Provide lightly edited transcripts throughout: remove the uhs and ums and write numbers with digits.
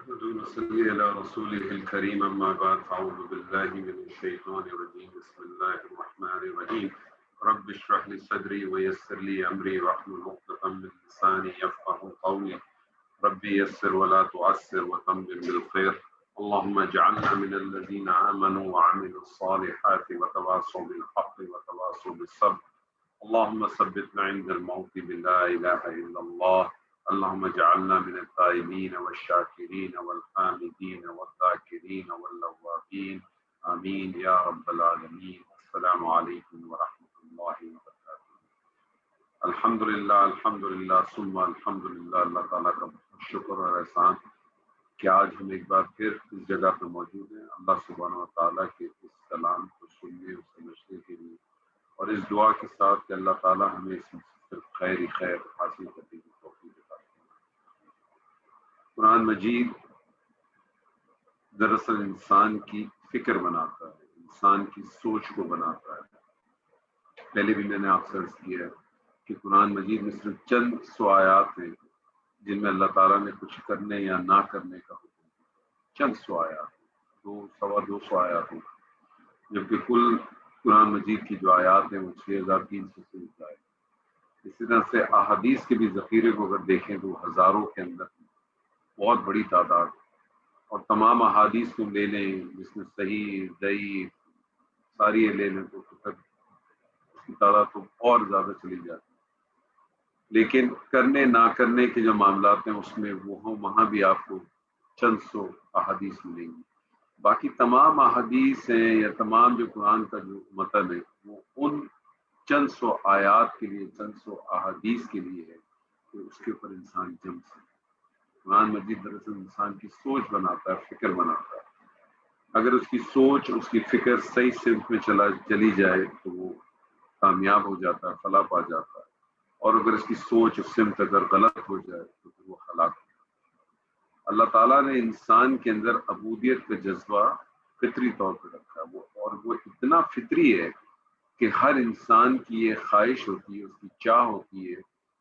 نصلي على رسوله الكريم أما بعد فأعوذ بالله من الشيطان الرجيم بسم الله الرحمن الرحيم رب اشرح لي صدري ويسر لي أمري واحلل عقدة من لساني يفقهوا قولي ربي يسر ولا تعسر وتمم بالخير اللهم اجعلنا من الذين آمنوا وعملوا الصالحات وتواصوا بالحق وتواصوا بالصبر اللهم ثبتنا عند الموت بلا إله إلا الله اللهم اجعلنا من التائبين والشاكرين والحامدين والذاكرين والأوابين آمين يا رب العالمين السلام عليكم ورحمة الله وبركاته الحمدللہ ثم الحمدللہ اللہ تعالیٰ کا شکر اور احسان کہ آج ہم ایک بار پھر اس جگہ پہ موجود ہیں اللہ سبحانہ و تعالیٰ کے اس کلام کو سننے اور سمجھنے کے لیے اور اس دعا کے ساتھ کہ اللہ تعالیٰ ہمیں اس میں صرف خیر ہی خیر حاصل کرنے کی توفیق عطا فرمائے۔ قرآن مجید دراصل انسان کی فکر بناتا ہے، انسان کی سوچ کو بناتا ہے۔ پہلے بھی میں نے آپ سے عرض کیا ہے کہ قرآن مجید میں صرف چند سو آیات ہیں جن میں اللہ تعالیٰ نے کچھ کرنے یا نہ کرنے کا حکم دیا، چند سو آیات، 200 آیات ہیں، جبکہ کل قرآن مجید کی جو آیات ہیں وہ 6300 سے زیادہ ہے۔ اسی طرح سے احادیث کے بھی ذخیرے کو اگر دیکھیں تو ہزاروں کے اندر بہت بڑی تعداد، اور تمام احادیث کو لے لیں جس میں صحیح ضعیف ساری لے لیں تو پھر اس کی تعداد تو اور زیادہ چلی جاتی ہے۔ لیکن کرنے نہ کرنے کے جو معاملات ہیں اس میں وہاں بھی آپ کو چند سو احادیث ملیں گی۔ باقی تمام احادیث ہیں یا تمام جو قرآن کا جو متن ہے وہ ان چند سو آیات کے لیے، چند سو احادیث کے لیے ہے کہ اس کے اوپر انسان جم سکے۔ قرآن مجید دراصل انسان کی سوچ بناتا ہے، فکر بناتا ہے۔ اگر اس کی سوچ، اس کی فکر صحیح سمت میں چلی جائے تو وہ کامیاب ہو جاتا ہے، فلاح پا جاتا ہے، اور اگر اس کی سوچ اس سمت اگر غلط ہو جائے تو پھر وہ ہلاک ہو جاتا ہے۔ اللہ تعالیٰ نے انسان کے اندر عبودیت کا جذبہ فطری طور پہ رکھا ہے، اور وہ اتنا فطری ہے کہ ہر انسان کی یہ خواہش ہوتی ہے، اس کی چاہ ہوتی ہے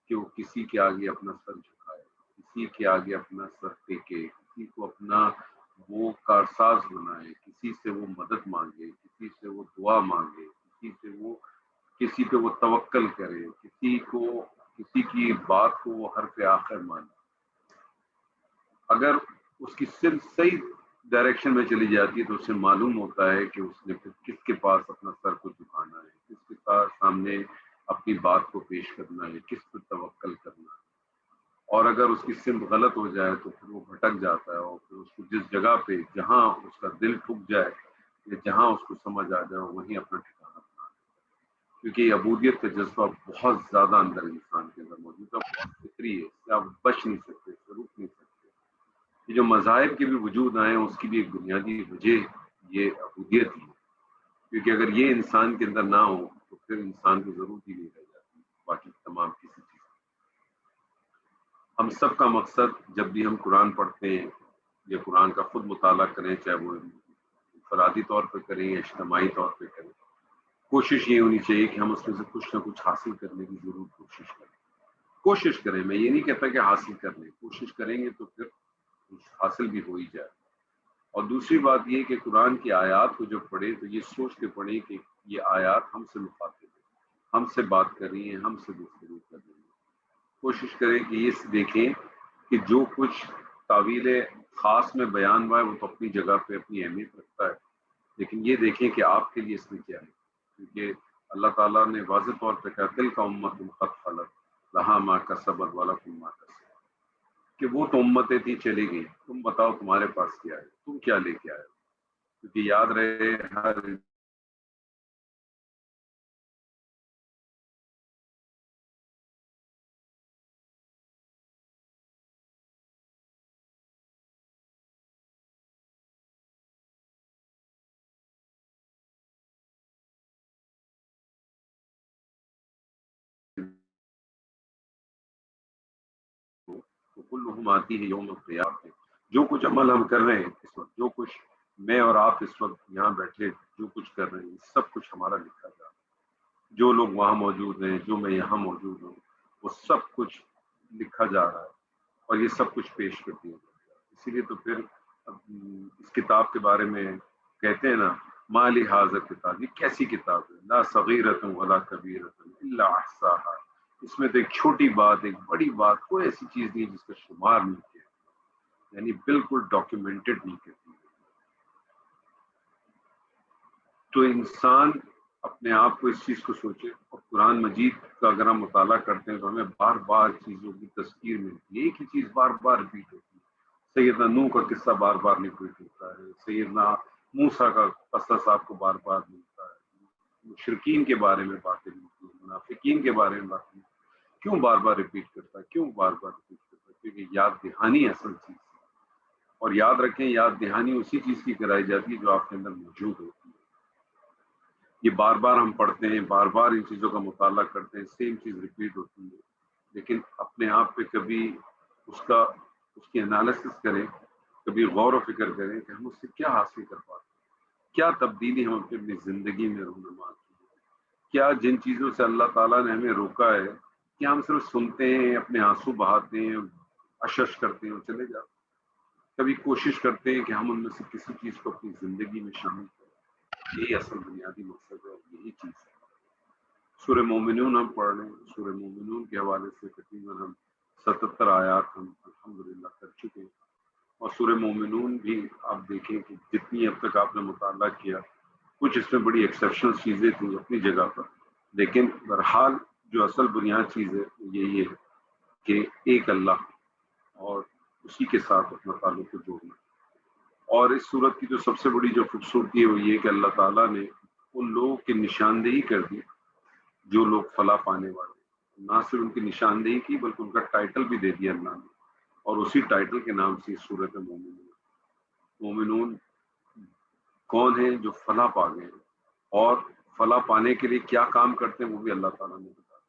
کہ وہ کسی کے آگے اپنا سر جھکائے، کسی کے آگے اپنا سر ٹیکے، کسی کو اپنا وہ کارساز بنائے، کسی سے وہ مدد مانگے، کسی سے وہ دعا مانگے، کسی پہ وہ توکل کرے، کسی کی بات کو وہ حرف آخر مانے۔ اگر اس کی صرف صحیح ڈائریکشن میں چلی جاتی ہے تو اسے معلوم ہوتا ہے کہ اس نے پھر کس کے پاس اپنا سر کو جھکانا ہے، کس کے پاس سامنے اپنی بات کو پیش کرنا ہے، کس پر توکل کرنا ہے۔ اور اگر اس کی سمت غلط ہو جائے تو پھر وہ بھٹک جاتا ہے، اور پھر اس کو جس جگہ پہ جہاں اس کا دل ٹھک جائے یا جہاں اس کو سمجھ آ جائے وہیں اپنا ٹھکانا بنا ہے، کیونکہ یہ عبودیت کا جذبہ بہت زیادہ اندر انسان کے اندر موجود ہے، بہت فطری ہے، اس سے آپ بچ نہیں سکتے، اس سے روک نہیں سکتے۔ یہ جو مذاہب کے بھی وجود آئے ہیں اس کی بھی ایک بنیادی وجہ یہ عبودیت ہی ہے، کیونکہ اگر یہ انسان کے اندر نہ ہو تو پھر انسان کو ضرورت ہی نہیں رہ جاتی باقی تمام کسی چیز۔ ہم سب کا مقصد جب بھی ہم قرآن پڑھتے ہیں یا قرآن کا خود مطالعہ کریں، چاہے وہ انفرادی طور پہ کریں یا اجتماعی طور پہ کریں، کوشش یہ ہونی چاہیے کہ ہم اس میں سے کچھ نہ کچھ حاصل کرنے کی ضرور کوشش کریں۔ میں یہ نہیں کہتا کہ حاصل کر لیں، کوشش کریں گے تو پھر کچھ حاصل بھی ہو ہی جائے۔ اور دوسری بات یہ کہ قرآن کی آیات کو جب پڑھیں تو یہ سوچ کے پڑھیں کہ یہ آیات ہم سے مخاطب ہیں، ہم سے بات کر رہی ہیں، ہم سے گفتگو کر رہی ہیں۔ کوشش کریں کہ یہ دیکھیں کہ جو کچھ تعویل خاص میں بیان ہوا ہے وہ تو اپنی جگہ پہ اپنی اہمیت رکھتا ہے، لیکن یہ دیکھیں کہ آپ کے لیے اس میں کیا ہے، کیونکہ اللہ تعالیٰ نے واضح طور پہ کہا تلک امۃ قد خلت لہا ما کسبت ولکم ما کسبتم، کہ وہ تو امتیں تھی چلی گئی، تم بتاؤ تمہارے پاس کیا ہے، تم کیا لے کے آئے ہو۔ کیونکہ یاد رہے ہر کلہم آتی ہے یوم القیامہ، جو کچھ عمل ہم کر رہے ہیں اس وقت، جو کچھ میں اور آپ اس وقت یہاں بیٹھے جو کچھ کر رہے ہیں سب کچھ ہمارا لکھا جا رہا ہے۔ جو لوگ وہاں موجود ہیں، جو میں یہاں موجود ہوں، وہ سب کچھ لکھا جا رہا ہے اور یہ سب کچھ پیش کر دیا جائے گا۔ اسی لیے تو پھر اس کتاب کے بارے میں کہتے ہیں نا، مالی حاضر کتاب، یہ کیسی کتاب ہے، لا صغیرۃ ولا کبیرۃ الا احصاها، اس میں تو ایک چھوٹی بات ایک بڑی بات کوئی ایسی چیز نہیں جس کا شمار نہیں کیا، یعنی بالکل ڈاکیومنٹڈ نہیں کرتی۔ تو انسان اپنے آپ کو اس چیز کو سوچے، اور قرآن مجید کا اگر ہم مطالعہ کرتے ہیں تو ہمیں بار بار چیزوں کی تذکیر ملتی ہے، ایک ہی چیز بار بار ریپیٹ ہوتی ہے۔ سیدنا نوح کا قصہ بار بار ریپیٹ ہوتا ہے، سیدنا موسیٰ کا قصص آپ کو بار بار ملتا ہے، مشرکین کے بارے میں باتیں ملتی ہیں، منافقین کے بارے میں باتیں ملتی ہیں۔ کیوں بار بار ریپیٹ کرتا ہے؟ کیوں بار بار ریپیٹ کرتا ہے؟ کیونکہ یاد دہانی اصل چیز ہے، اور یاد رکھیں یاد دہانی اسی چیز کی کرائی جاتی ہے جو آپ کے اندر موجود ہوتی ہے۔ یہ بار بار ہم پڑھتے ہیں، بار بار ان چیزوں کا مطالعہ کرتے ہیں، سیم چیز ریپیٹ ہوتی ہے، لیکن اپنے آپ پہ کبھی اس کی انالیسس کریں، کبھی غور و فکر کریں کہ ہم اس سے کیا حاصل کر پاتے ہیں، کیا تبدیلی ہم اپنی زندگی میں رہنما کی ہے، کیا جن چیزوں سے اللہ تعالیٰ نے ہمیں روکا ہے، کیا ہم صرف سنتے ہیں، اپنے آنسو بہاتے ہیں، اشش کرتے ہیں اور چلے جاتے ہیں؟ کبھی کوشش کرتے ہیں کہ ہم ان میں سے کسی چیز کو اپنی زندگی میں شامل کریں؟ یہی اصل بنیادی مقصد ہے، یہی چیز ہے۔ سورہ مومنون ہم پڑھ رہے ہیں، سورہ مومنون کے حوالے سے تقریباً ہم 77 آیات ہم الحمدللہ کر چکے ہیں، اور سورہ مومنون بھی آپ دیکھیں کہ جتنی اب تک آپ نے مطالعہ کیا، کچھ اس میں بڑی ایکسیپشنل چیزیں تھیں اپنی جگہ پر، لیکن بہرحال جو اصل بنیاد چیز ہے وہ یہی ہے کہ ایک اللہ اور اسی کے ساتھ اپنا تعلق کو جوڑنا۔ اور اس صورت کی جو سب سے بڑی جو خوبصورتی ہے وہ یہ کہ اللہ تعالیٰ نے ان لوگوں کی نشاندہی کر دی جو لوگ فلاح پانے والے، نہ صرف ان کی نشاندہی کی بلکہ ان کا ٹائٹل بھی دے دیا اللہ نے، اور اسی ٹائٹل کے نام سے سورۃ مومنون۔ مومنون کون ہیں؟ جو فلاح پا گئے ہیں، اور فلاح پانے کے لیے کیا کام کرتے ہیں وہ بھی اللہ تعالیٰ نے بتا دیا۔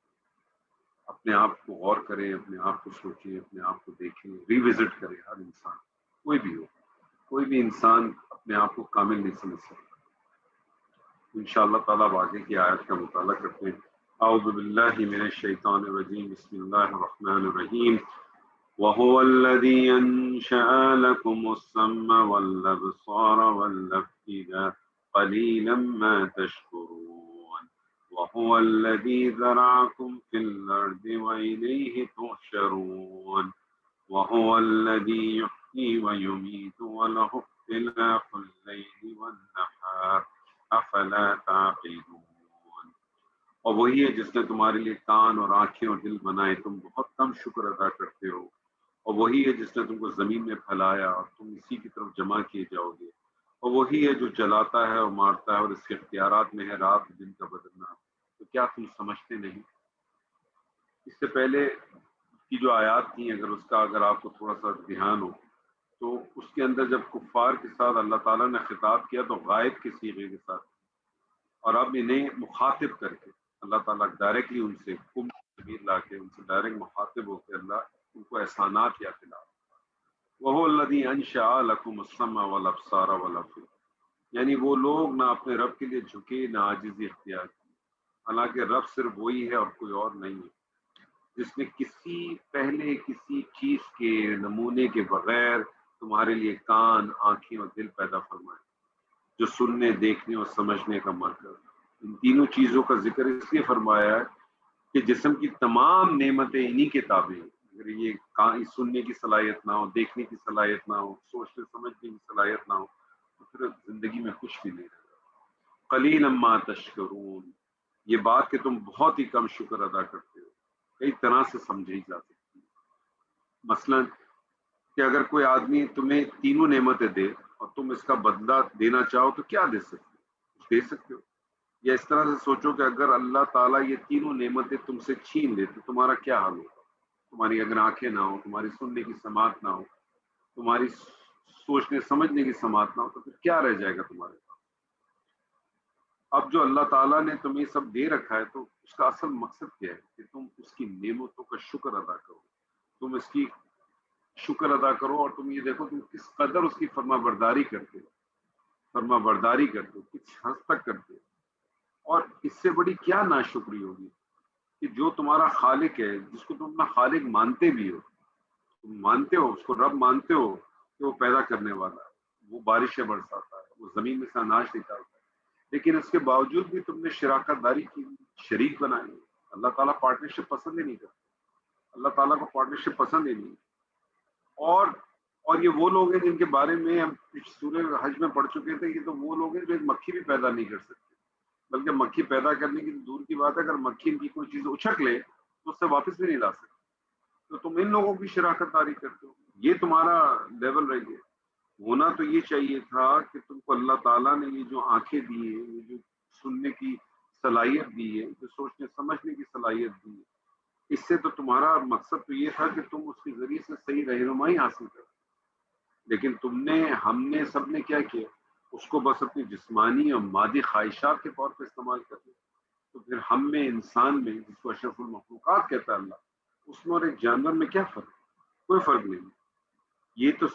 اپنے آپ کو غور کریں، اپنے آپ کو سوچیں، اپنے آپ کو دیکھیں، ریوزٹ کریں۔ ہر انسان کوئی بھی ہو، کوئی بھی انسان اپنے آپ کو کامل نہیں سمجھ سکتا۔ انشاءاللہ تعالیٰ آگے کی آیت کا مطالعہ کرتے ہیں۔ اعوذ باللہ من الشیطان الرجیم، بسم اللہ الرحمن الرحیم۔ وَهُوَ الَّذِي أَنشَأَ لَكُمُ السَّمْعَ وَالْأَبْصَارَ وَالْأَفْئِدَةَ قَلِيلًا مَا تَشْكُرُونَ وَهُوَ الَّذِي ذَرَأَكُمْ فِي الْأَرْضِ وَإِلَيْهِ تُحْشَرُونَ وَهُوَ الَّذِي يُحْيِي وَيُمِيتُ وَلَهُ اخْتِلَافُ اللَّيْلِ وَالنَّهَارِ افلا تعقلون۔ اور وہی ہے جس نے تمہارے لیے کان اور آنکھیں اور دل بنائے، تم بہت کم شکر ادا کرتے ہو۔ اور وہی ہے جس نے تم کو زمین میں پھیلایا اور تم اسی کی طرف جمع کیے جاؤ گے۔ اور وہی ہے جو جلاتا ہے اور مارتا ہے، اور اس کے اختیارات میں ہے رات دن کا بدلنا۔ تو کیا تم سمجھتے نہیں؟ اس سے پہلے کی جو آیات تھیں اگر آپ کو تھوڑا سا دھیان ہو تو اس کے اندر جب کفار کے ساتھ اللہ تعالیٰ نے خطاب کیا تو غائب کے صیغے کے ساتھ، اور اب انہیں مخاطب کر کے اللہ تعالیٰ ڈائریکٹلی ان سے کم ضمیر لا کے ان سے ڈائریکٹ مخاطب ہو کے اللہ ان کو احسانات یا خلا۔ وَهُوَ الَّذِي أَنشَأَ لَكُمُ السَّمْعَ وَالْأَبْصَارَ وَالْأَفْئِدَةَ، یعنی وہ لوگ نہ اپنے رب کے لیے جھکے نہ عاجزی اختیار کی، حالانکہ رب صرف وہی ہے اور کوئی اور نہیں ہے، جس نے پہلے کسی چیز کے نمونے کے بغیر تمہارے لیے کان، آنکھیں اور دل پیدا فرمائے، جو سننے، دیکھنے اور سمجھنے کا مرکز۔ ان تینوں چیزوں کا ذکر اس لیے فرمایا ہے کہ جسم کی تمام نعمتیں انہی کے تابع ہیں۔ اگر یہ سننے کی صلاحیت نہ ہو، دیکھنے کی صلاحیت نہ ہو، سوچنے سمجھنے کی صلاحیت نہ ہو تو پھر زندگی میں کچھ بھی نہیں رہے۔ قلیلا ما تشکرون، یہ بات کہ تم بہت ہی کم شکر ادا کرتے ہو کئی طرح سے سمجھی جا سکتی ہے۔ مثلا کہ اگر کوئی آدمی تمہیں تینوں نعمتیں دے اور تم اس کا بدلہ دینا چاہو تو کیا دے سکتے ہو؟ دے سکتے ہو؟ یا اس طرح سے سوچو کہ اگر اللہ تعالیٰ یہ تینوں نعمتیں تم سے چھین لے تو تمہارا کیا حال ہوگا؟ تمہاری اگر آنکھیں نہ ہو، تمہاری سننے کی سماعت نہ ہو، تمہاری سوچنے سمجھنے کی سماعت نہ ہو تو پھر کیا رہ جائے گا تمہارے پاس؟ اب جو اللہ تعالیٰ نے تمہیں سب دے رکھا ہے تو اس کا اصل مقصد کیا ہے؟ کہ تم اس کی نعمتوں کا شکر ادا کرو، تم اس کی شکر ادا کرو، اور تم یہ دیکھو تم کس قدر اس کی فرما برداری کرتے ہو، کس حد تک کرتے ہو۔ اور اس سے بڑی کیا ناشکری ہوگی کہ جو تمہارا خالق ہے، جس کو تم اپنا خالق مانتے بھی ہو، تم مانتے ہو اس کو رب مانتے ہو، کہ وہ پیدا کرنے والا ہے، وہ بارشیں برساتا ہے، وہ زمین میں سے اناج نکالتا ہے، لیکن اس کے باوجود بھی تم نے شراکت داری کی، شریک بنائے. اللہ تعالیٰ پارٹنرشپ پسند ہی نہیں کرتا. اللہ تعالیٰ کو پارٹنرشپ پسند ہی نہیں. اور اور یہ وہ لوگ ہیں جن کے بارے میں ہم سورہ حج میں پڑھ چکے تھے. یہ تو وہ لوگ ہیں جو ایک مکھی بھی پیدا نہیں کر سکتے، بلکہ مکھی پیدا کرنے کی دور کی بات ہے، اگر مکھی ان کی کوئی چیز اچھک لے تو اس سے واپس بھی نہیں لا سکتے. تو تم ان لوگوں کی شراکت داری کرتے ہو. یہ تمہارا لیول رہی ہے. ہونا تو یہ چاہیے تھا کہ تم کو اللہ تعالیٰ نے یہ جو آنکھیں دی ہے، یہ جو سننے کی صلاحیت دی ہے، جو سوچنے سمجھنے کی صلاحیت دی ہے، اس سے تو تمہارا مقصد تو یہ تھا کہ تم اس کے ذریعے سے صحیح رہنمائی حاصل کرو. لیکن ہم نے سب نے کیا کیا، اس کو بس اپنی جسمانی اور مادی خواہشات کے طور پہ استعمال کر لیا. تو پھر ہم میں، انسان میں، جس کو اشرف المخلوقات کہتا ہے اللہ، اس میں اور ایک جانور میں کیا فرق؟ کوئی فرق نہیں. یہ تو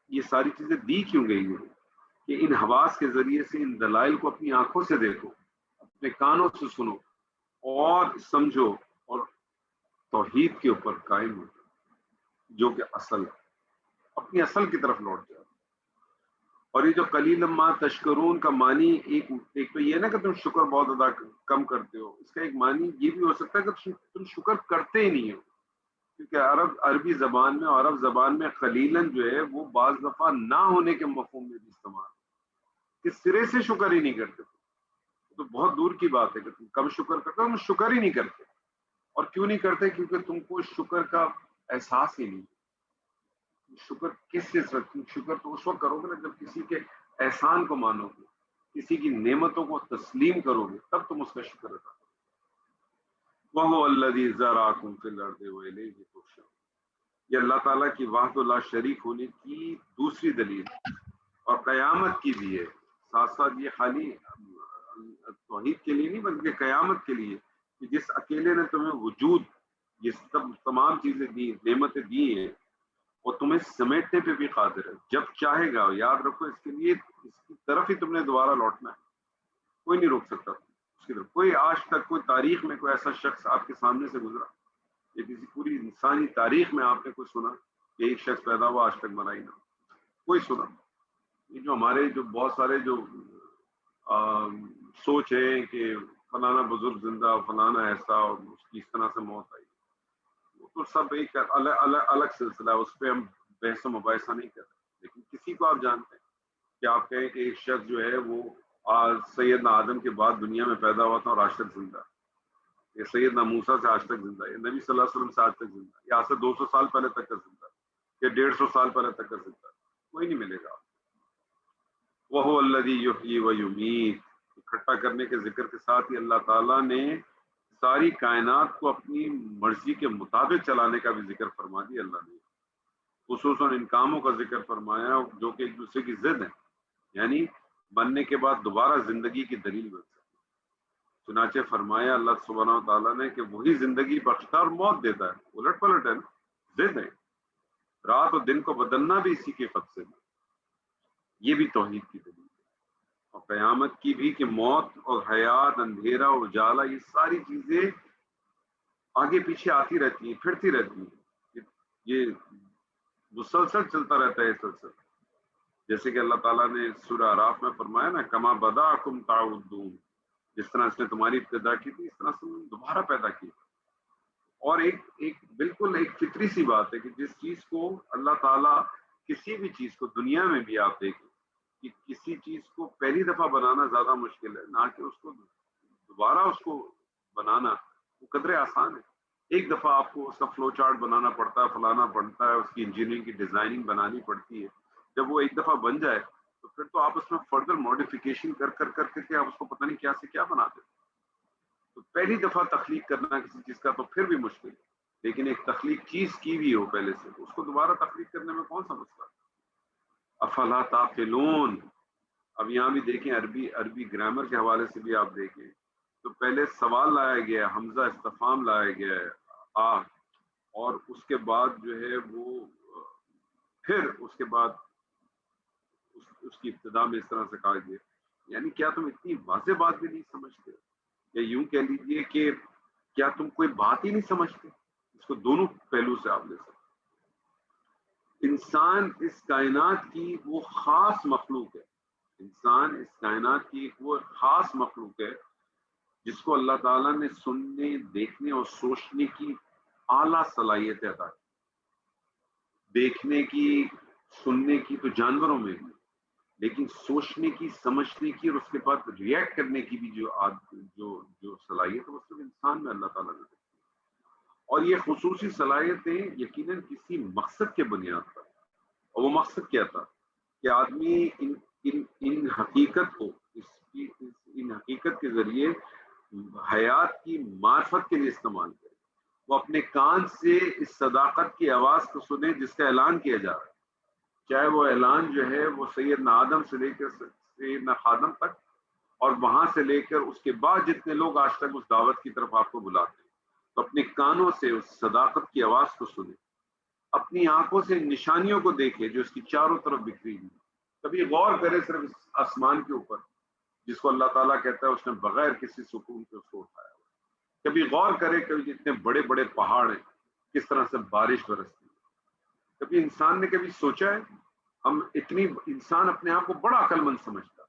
یہ ساری چیزیں دی کیوں گئی ہیں کہ ان حواس کے ذریعے سے ان دلائل کو اپنی آنکھوں سے دیکھو، اپنے کانوں سے سنو اور سمجھو، اور توحید کے اوپر قائم ہو جو کہ اصل ہے. اپنی اصل کی طرف لوٹ جاؤ. اور یہ جو قلیل ما تشکرون کا معنی ایک تو یہ نا کہ تم شکر بہت کم کرتے ہو. اس کا ایک معنی یہ بھی ہو سکتا ہے کہ تم شکر کرتے ہی نہیں ہو، کیونکہ عربی زبان میں اور عرب زبان میں قلیلاً جو ہے وہ بعض دفعہ نہ ہونے کے مفہوم میں بھی استعمال، کہ سرے سے شکر ہی نہیں کرتے. تو بہت دور کی بات ہے کہ تم کم شکر کرتے ہو، تم شکر ہی نہیں کرتے. اور کیوں نہیں کرتے؟ کیونکہ تم کو شکر کا احساس ہی نہیں. شکر کس چیز کا؟ شکر تو اس وقت کرو گے نا جب کسی کے احسان کو مانو گے، کسی کی نعمتوں کو تسلیم کرو گے، تب تم اس کا شکر ادا کرو. وَهُوَ الَّذِي ذَرَأَكُمْ فِي الْأَرْضِ وَإِلَيْهِ تُحْشَرُونَ. یہ اللہ تعالیٰ کی وحدت لا شریک ہونے کی دوسری دلیل، اور قیامت کی بھی ہے. ساتھ ساتھ یہ خالی توحید کے لیے نہیں بلکہ قیامت کے لیے، کہ جس اکیلے نے تمہیں وجود، یہ تمام چیزیں دی، نعمتیں دی ہیں، اور تمہیں سمیٹنے پہ بھی قادر ہے. جب چاہے گا، یاد رکھو، اس کے لیے اس کی طرف ہی تم نے دوبارہ لوٹنا ہے. کوئی نہیں روک سکتا اس کی طرف. کوئی آج تک کوئی تاریخ میں کوئی ایسا شخص آپ کے سامنے سے گزرا، یا کسی پوری انسانی تاریخ میں آپ نے کوئی سنا کہ ایک شخص پیدا ہوا آج تک مرا ہی نہ؟ کوئی سنا؟ یہ جو ہمارے جو بہت سارے جو سوچ ہے کہ فلانا بزرگ زندہ، فلانا ایسا، اور اس کی اس طرح سے موت آئی، وہ تو سب ایک الگ سلسلہ ہے. اس پہ ہم بحث و مباحثہ نہیں کرتے. لیکن کسی کو آپ جانتے ہیں کہ آپ کہیں کہ ایک شخص جو ہے وہ سیدنا آدم کے بعد دنیا میں پیدا ہوا تھا اور آج تک زندہ ہے، یا سیدنا موسیٰ سے آج تک زندہ ہے، یا نبی صلی اللہ علیہ وسلم سے آج تک زندہ ہے، یا آج سے 200 سال پہلے تک کا زندہ ہے، یا 150 سال پہلے تک کا زندہ ہے؟ کوئی نہیں ملے گا. وَهُوَ الَّذِي يُحْيِي وَيُمِيتُ. اکٹھا کرنے کے ذکر کے ساتھ ہی اللہ تعالیٰ نے ساری کائنات کو اپنی مرضی کے مطابق چلانے کا بھی ذکر فرما دیا. اللہ نے خصوصاً ان کاموں کا ذکر فرمایا جو کہ ایک دوسرے کی ضد ہیں، یعنی مرنے کے بعد دوبارہ زندگی کی دلیل بن سکتی. چنانچہ فرمایا اللہ سبحانہ و تعالیٰ نے کہ وہی زندگی بخشتا اور موت دیتا ہے. الٹ پلٹ ہے نا، ضد ہے. رات اور دن کو بدلنا بھی اسی کے قبضے میں. یہ بھی توحید کی دلیل ہے. اور قیامت کی بھی کہ موت اور حیات، اندھیرا اور اجالا، یہ ساری چیزیں آگے پیچھے آتی رہتی ہیں، پھرتی رہتی ہیں. یہ مسلسل چلتا رہتا ہے سلسلہ. جیسے کہ اللہ تعالیٰ نے سورہ اعراف میں فرمایا نا، کما بداکم تعودون، جس طرح اس نے تمہاری ابتدا کی تھی اس طرح سے دوبارہ پیدا کی. اور ایک بالکل ایک فطری سی بات ہے کہ جس چیز کو اللہ تعالیٰ، کسی بھی چیز کو دنیا میں بھی آپ دیکھیں کہ کسی چیز کو پہلی دفعہ بنانا زیادہ مشکل ہے، نہ کہ اس کو دوبارہ اس کو بنانا وہ قدرے آسان ہے. ایک دفعہ آپ کو اس کا فلو چارٹ بنانا پڑتا ہے، فلانا پڑتا ہے، اس کی انجینئرنگ کی ڈیزائننگ بنانی پڑتی ہے. جب وہ ایک دفعہ بن جائے تو پھر تو آپ اس میں فردر ماڈیفیکیشن کر کے آپ اس کو پتہ نہیں کیا سے کیا بنا دیں. تو پہلی دفعہ تخلیق کرنا کسی چیز کا تو پھر بھی مشکل ہے، لیکن ایک تخلیق چیز کی بھی ہو پہلے سے، اس کو دوبارہ تخلیق کرنے میں کون سا مسئلہ؟ افلا تعقلون. اب یہاں بھی دیکھیں، عربی گرامر کے حوالے سے بھی آپ دیکھیں تو پہلے سوال لایا گیا ہے، حمزہ استفہام لایا گیا ہے اور اس کے بعد جو ہے وہ پھر اس کے بعد اس کی ابتدا میں اس طرح سے کہا گیا. یعنی کیا تم اتنی واضح بات بھی نہیں سمجھتے؟ یا یوں کہہ لیجیے کہ کیا تم کوئی بات ہی نہیں سمجھتے؟ اس کو دونوں پہلو سے آپ لے سکتے. انسان اس کائنات کی وہ خاص مخلوق ہے، انسان اس کائنات کی ایک وہ خاص مخلوق ہے جس کو اللہ تعالیٰ نے سننے، دیکھنے اور سوچنے کی اعلیٰ صلاحیتیں عطا کی۔ دیکھنے کی، سننے کی تو جانوروں میں بھی، لیکن سوچنے کی، سمجھنے کی اور اس کے بعد ریئیکٹ کرنے کی بھی جو صلاحیت ہے وہ صرف انسان میں اللہ تعالیٰ نے رکھی ہے۔ اور یہ خصوصی صلاحیتیں یقیناً کسی مقصد کے بنیاد پر، اور وہ مقصد کیا تھا کہ آدمی ان حقیقت کو، ان حقیقت کے ذریعے حیات کی معرفت کے لیے استعمال کرے۔ وہ اپنے کان سے اس صداقت کی آواز کو سنے جس کا اعلان کیا جا رہا ہے، چاہے وہ اعلان جو ہے وہ سیدنا آدم سے لے کر سیدنا خادم تک، اور وہاں سے لے کر اس کے بعد جتنے لوگ آج تک اس دعوت کی طرف آپ کو بلاتے ہیں، تو اپنے کانوں سے اس صداقت کی آواز کو سنے، اپنی آنکھوں سے نشانیوں کو دیکھے جو اس کی چاروں طرف بکھری ہوئی۔ کبھی غور کرے صرف اس آسمان کے اوپر جس کو اللہ تعالیٰ کہتا ہے اس نے بغیر کسی سکون کے اس کو اٹھایا۔ کبھی غور کرے کہ جتنے بڑے بڑے پہاڑ ہیں کس طرح سے بارش برستی ہے۔ کبھی انسان نے کبھی سوچا ہے، انسان اپنے آپ کو بڑا عقل مند سمجھتا ہے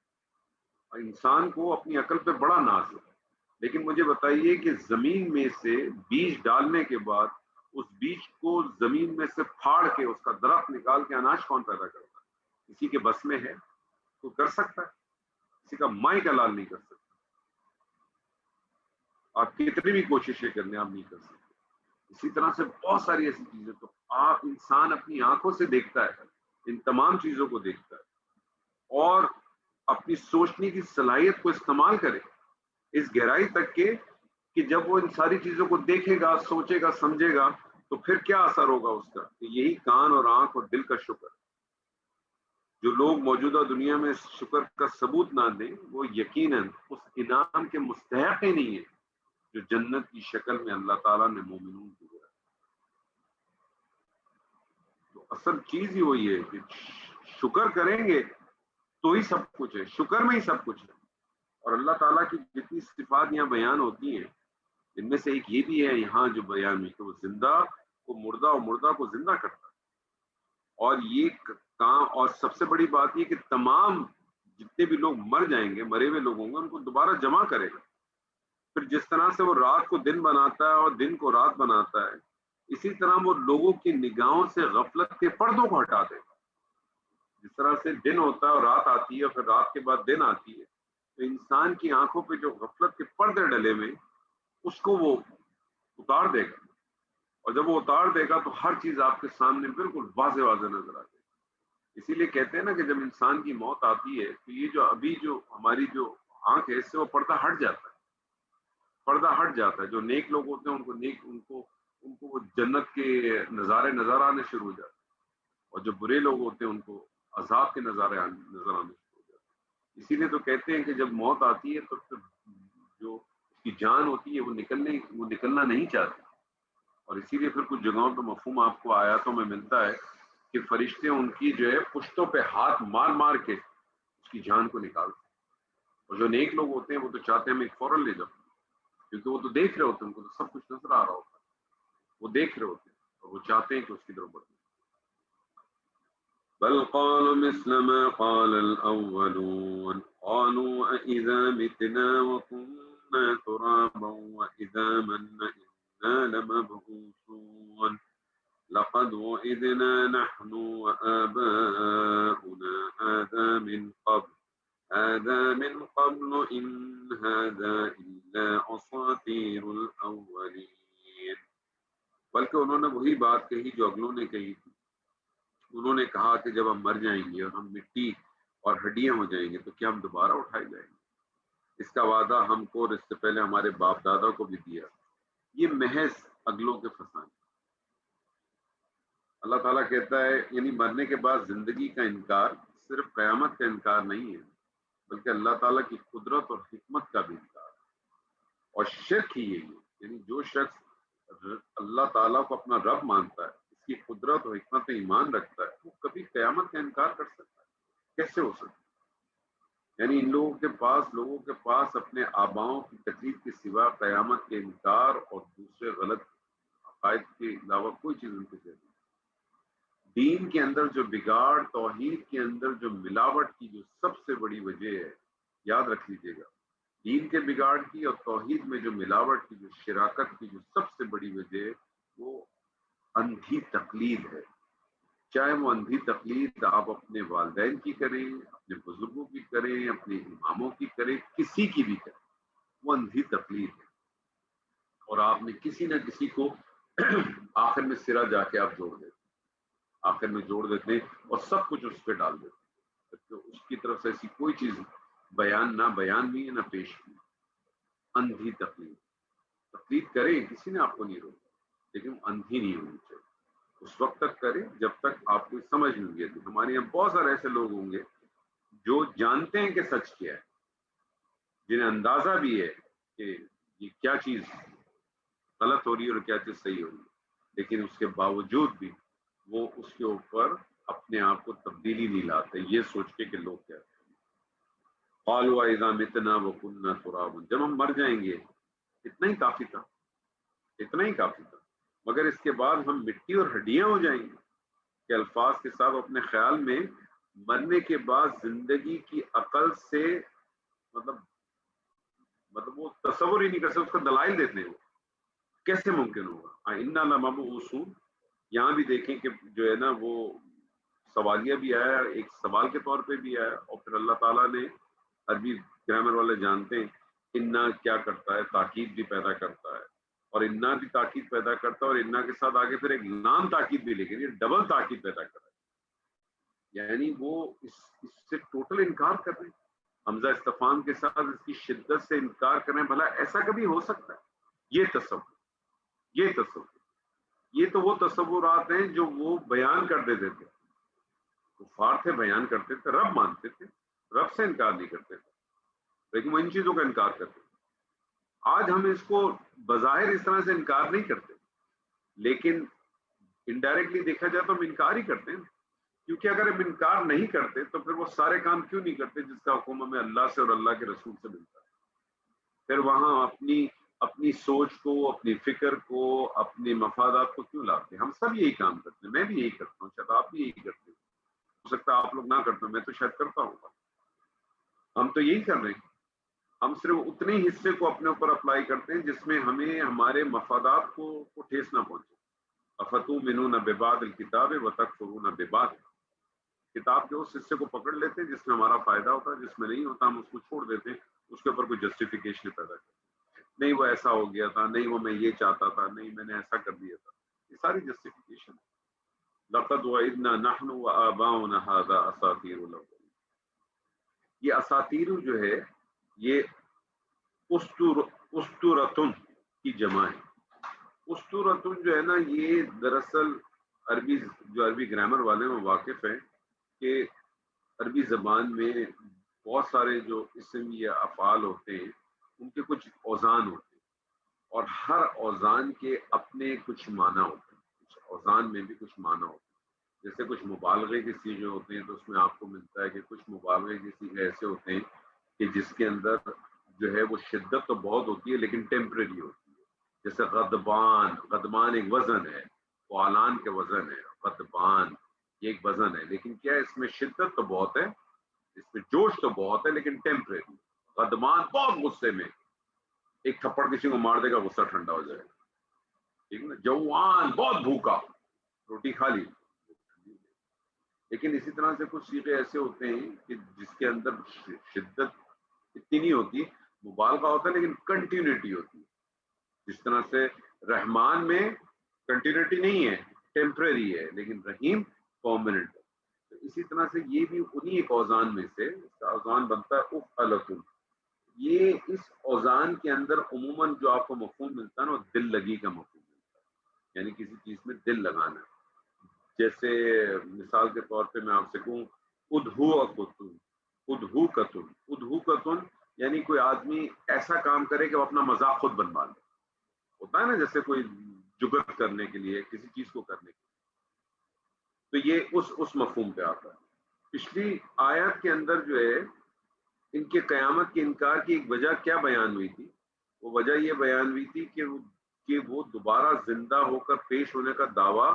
اور انسان کو اپنی عقل پہ بڑا ناز ہے، لیکن مجھے بتائیے کہ زمین میں سے بیج ڈالنے کے بعد اس بیج کو زمین میں سے پھاڑ کے اس کا درخت نکال کے اناج کون پیدا کرتا ہے؟ کسی کے بس میں ہے؟ تو کر سکتا ہے؟ کسی کا مائی کا لال نہیں کر سکتا۔ آپ کتنی بھی کوششیں کر لیں آپ نہیں کر سکتے۔ اسی طرح سے بہت ساری ایسی چیزیں تو آپ انسان اپنی آنکھوں سے دیکھتا ہے، ان تمام چیزوں کو دیکھتا ہے اور اپنی سوچنے کی صلاحیت کو استعمال کرے اس گہرائی تک کہ جب وہ ان ساری چیزوں کو دیکھے گا، سوچے گا، سمجھے گا تو پھر کیا اثر ہوگا اس کا، کہ یہی کان اور آنکھ اور دل کا شکر۔ جو لوگ موجودہ دنیا میں شکر کا ثبوت نہ دیں وہ یقیناً اس انعام کے مستحق ہی نہیں ہے جو جنت کی شکل میں اللہ تعالیٰ نے مومنون کو دیا۔ تو اصل چیز ہی وہی ہے کہ شکر کریں گے تو ہی سب کچھ ہے، شکر میں ہی سب کچھ ہے۔ اور اللہ تعالیٰ کی جتنی صفات یہاں بیان ہوتی ہیں ان میں سے ایک یہ بھی ہے یہاں جو بیان ہوئی کہ وہ زندہ کو مردہ اور مردہ کو زندہ کرتا ہے۔ اور یہ کام، اور سب سے بڑی بات یہ کہ تمام جتنے بھی لوگ مر جائیں گے، مرے ہوئے لوگ ہوں گے، ان کو دوبارہ جمع کرے گا۔ پھر جس طرح سے وہ رات کو دن بناتا ہے اور دن کو رات بناتا ہے، اسی طرح وہ لوگوں کی نگاہوں سے غفلت کے پردوں کو ہٹا دے گا۔ جس طرح سے دن ہوتا ہے اور رات آتی ہے اور پھر رات کے بعد دن آتی ہے، تو انسان کی آنکھوں پہ جو غفلت کے پردے ڈلے ہوئے اس کو وہ اتار دے گا، اور جب وہ اتار دے گا تو ہر چیز آپ کے سامنے بالکل واضح واضح نظر آ جائے گی۔ اسی لیے کہتے ہیں نا کہ جب انسان کی موت آتی ہے تو یہ جو ابھی جو ہماری جو آنکھ ہے اس سے وہ پردہ ہٹ جاتا ہے، پردہ ہٹ جاتا ہے۔ جو نیک لوگ ہوتے ہیں ان کو وہ جنت کے نظارے نظر آنے شروع ہو جاتے ہیں، اور جو برے لوگ ہوتے ہیں ان کو عذاب کے نظارے نظر آنے شروع ہو جاتے ہیں۔ اسی لیے تو کہتے ہیں کہ جب موت آتی ہے تو پھر جو اس کی جان ہوتی ہے وہ نکلنا نہیں چاہتی، اور اسی لیے پھر کچھ جگہوں پہ مفہوم آپ کو آیاتوں میں ملتا ہے کہ فرشتے ان کی جو ہے پشتوں پہ ہاتھ مار مار کے اس کی جان کو نکالتے ہیں، اور جو نیک لوگ ہوتے ہیں وہ تو چاہتے ہیں ہمیں فوراً لے جاؤ، کیونکہ وہ تو دیکھ رہے ہوتے ہیں، ان کو تو سب کچھ نظر آ رہا ہوتا ہے، وہ دیکھ رہے ہوتے ہیں اور وہ چاہتے ہیں کہ اس کی طرف بڑھیں۔ بل قالوا مثل ما قال الأولون قالوا أإذا متنا وكنا ترابا وإذا منا إنا لمبعوثون لقد وعدنا نحن وآباؤنا هذا من قبل إن هذا إلا أساطير الأولين۔ بلکہ انہوں نے وہی بات کہی جو اگلوں نے کہی تھی۔ انہوں نے کہا کہ جب ہم مر جائیں گے اور ہم مٹی اور ہڈیاں ہو جائیں گے تو کیا ہم دوبارہ اٹھائے جائیں گے؟ اس کا وعدہ ہم کو اور اس سے پہلے ہمارے باپ دادا کو بھی دیا۔ یہ محض اگلوں کے فسانے۔ اللہ تعالیٰ کہتا ہے یعنی مرنے کے بعد زندگی کا انکار صرف قیامت کا انکار نہیں ہے، بلکہ اللہ تعالیٰ کی قدرت اور حکمت کا بھی انکار ہے۔ اور شرک ہی یہی ہے، یعنی جو شخص اللہ تعالیٰ کو اپنا رب مانتا ہے، اس کی قدرت اور حکمت میں ایمان رکھتا ہے، وہ کبھی قیامت کا انکار کر سکتا ہے؟ کیسے ہو سکتا ہے؟ یعنی ان لوگوں کے پاس اپنے آباؤں کی تکلیف کے سوا قیامت کے انکار اور دوسرے غلط عقائد کے علاوہ کوئی چیز ان کے ذہن میں نہیں۔ دین کے اندر جو بگاڑ، توحید کے اندر جو ملاوٹ کی جو سب سے بڑی وجہ ہے، یاد رکھ لیجیے گا، دین کے بگاڑ کی اور توحید میں جو ملاوٹ کی، جو شراکت کی جو سب سے بڑی وجہ ہے، وہ اندھی تقلید ہے۔ چاہے وہ اندھی تقلید آپ اپنے والدین کی کریں، اپنے بزرگوں کی کریں، اپنے اماموں کی کریں، کسی کی بھی کریں، وہ اندھی تقلید ہے۔ اور آپ نے کسی نہ کسی کو آخر میں سرا جا کے آپ جوڑ دیتے، آخر میں جوڑ دیتے ہیں اور سب کچھ اس پہ ڈال دیتے ہیں، تو اس کی طرف سے ایسی کوئی چیز بیان نہ بیان بھی ہے نہ پیش بھی۔ اندھی تقلید، تقلید کریں، کسی نے آپ کو نہیں روکا، لیکن وہ اندھی نہیں ہونی چاہیے۔ اس وقت تک کریں جب تک آپ کو سمجھ نہیں آتی۔ ہمارے یہاں بہت سارے ایسے لوگ ہوں گے جو جانتے ہیں کہ سچ کیا ہے، جنہیں اندازہ بھی ہے کہ یہ کیا چیز غلط ہو رہی ہے اور کیا چیز صحیح ہو رہی ہے، لیکن اس کے باوجود بھی وہ اس کے اوپر اپنے آپ کو تبدیلی نہیں لاتے، یہ سوچ کے کہ لوگ کیا کہیں۔ قالوا اذا متنا وكنا ترابا، جب ہم مر جائیں گے، اتنا ہی کافی تھا، اتنا ہی کافی تھا، مگر اس کے بعد ہم مٹی اور ہڈیاں ہو جائیں گے۔ کہ الفاظ کے ساتھ اپنے خیال میں مرنے کے بعد زندگی کی عقل سے مطلب وہ تصور ہی نہیں کر سکتے، اس کا دلائل دیتے ہیں، وہ کیسے ممکن ہوگا۔ انا لمبعوثون، یہاں بھی دیکھیں کہ جو ہے نا وہ سوالیہ بھی آیا، ایک سوال کے طور پہ بھی آیا، اور پھر اللہ تعالیٰ نے، عربی گرامر والے جانتے ہیں انا کیا کرتا ہے، تاکید بھی پیدا کرتا ہے، اور انا بھی تاکید پیدا کرتا ہے، اور انا کے ساتھ آگے پھر ایک نام تاکید بھی، لیکن یہ ڈبل تاکید پیدا کر رہا ہے، یعنی وہ اس سے ٹوٹل انکار کر رہے ہیں، حمزہ استفہام کے ساتھ اس کی شدت سے انکار کر رہے ہیں۔ بھلا ایسا کبھی ہو سکتا ہے؟ یہ تصور، یہ تو وہ تصورات ہیں جو وہ بیان کر دیتے تھے، کفار تھے، بیان کرتے تھے، رب مانتے تھے، رب سے انکار نہیں کرتے تھے، لیکن وہ ان چیزوں کا انکار کرتے تھے۔ آج ہم اس کو بظاہر اس طرح سے انکار نہیں کرتے، لیکن انڈائریکٹلی دیکھا جائے تو ہم انکار ہی کرتے ہیں، کیونکہ اگر ہم انکار نہیں کرتے تو پھر وہ سارے کام کیوں نہیں کرتے جس کا حکم ہمیں اللہ سے اور اللہ کے رسول سے ملتا ہے۔ پھر وہاں اپنی سوچ کو، اپنی فکر کو، اپنے مفادات کو کیوں لاتے ہیں؟ ہم سب یہی کام کرتے ہیں، میں بھی یہی کرتا ہوں، شاید آپ بھی یہی کرتے ہو سکتا ہے آپ لوگ نہ کرتے ہو، میں تو شاید کرتا ہوں، ہم تو یہی کر رہے ہیں۔ ہم صرف اتنے حصے کو اپنے اوپر اپلائی کرتے ہیں جس میں ہمیں ہمارے مفادات کو ٹھیس نہ پہنچے۔ افتؤمنون ببعض الکتاب وتکفرون ببعض، کتاب کے اس حصے کو پکڑ لیتے ہیں جس میں ہمارا فائدہ ہوتا ہے، جس میں نہیں ہوتا ہم اس کو چھوڑ دیتے ہیں، اس کے اوپر کوئی جسٹیفیکیشن پیدا کرتے ہیں، نہیں وہ ایسا ہو گیا تھا، نہیں وہ میں یہ چاہتا تھا، نہیں میں نے ایسا کر دیا تھا، یہ ساری جسٹیفیکیشن ہے۔ لقد وعدنا نحن وآباؤنا هذا اساطیر الاولین، یہ اساطیر جو ہے یہ استورتن کی جمع ہے۔ استورتن جو ہے نا، یہ دراصل عربی گرامر والے میں واقف ہیں کہ عربی زبان میں بہت سارے جو اسم یا افعال ہوتے ہیں ان کے کچھ اوزان ہوتے ہیں، اور ہر اوزان کے اپنے کچھ معنی ہوتے ہیں، کچھ اوزان میں بھی کچھ معنی ہوتے ہیں۔ جیسے کچھ مبالغے کے سیغے ہوتے ہیں تو اس میں آپ کو ملتا ہے کہ کچھ مبالغے کے سیغے ایسے ہوتے ہیں کہ جس کے اندر جو ہے وہ شدت تو بہت ہوتی ہے لیکن ٹیمپریری ہوتی ہے۔ جیسے غضبان ایک وزن ہے، وہ اعلان کے وزن ہے، غضبان یہ ایک وزن ہے، لیکن کیا ہے اس میں شدت تو بہت ہے، اس میں جوش تو بہت ہے لیکن ٹیمپریری۔ غضبان بہت غصے میں، ایک تھپڑ کسی کو مار دے گا، غصہ ٹھنڈا ہو جائے گا، ٹھیک ہے نا۔ جوان بہت بھوکا، روٹی کھا لی، لیکن اسی طرح سے کچھ سیغے ایسے ہوتے ہیں کہ جس کے اندر شدت اتنی نہیں ہوتی، مبالغہ ہوتا ہے لیکن کنٹینیوٹی ہوتی ہے۔ جس طرح سے رحمان میں کنٹینیوٹی نہیں ہے، ٹیمپریری ہے، لیکن رحیم پرماننٹ ہے۔ تو اسی طرح سے یہ بھی انہی ایک اوزان میں سے، اس کا اوزان بنتا ہے افعلتن۔ یہ اس اوزان کے اندر عموماً جو آپ کو مفہوم ملتا ہے نا، دل لگی کا مفہوم ملتا ہے، یعنی کسی چیز میں دل لگانا۔ جیسے مثال کے طور پہ میں آپ سے کہوں ادھوکتن یعنی کوئی آدمی ایسا کام کرے کہ وہ اپنا مذاق خود بنوا لے، ہوتا ہے نا، جیسے کوئی جگت کرنے کے لیے، کسی چیز کو کرنے کے لیے، تو یہ اس مفہوم پہ آتا ہے۔ پچھلی آیت کے اندر جو ہے ان کے قیامت کے انکار کی ایک وجہ کیا بیان ہوئی تھی؟ وہ وجہ یہ بیان ہوئی تھی کہ وہ دوبارہ زندہ ہو کر پیش ہونے کا دعویٰ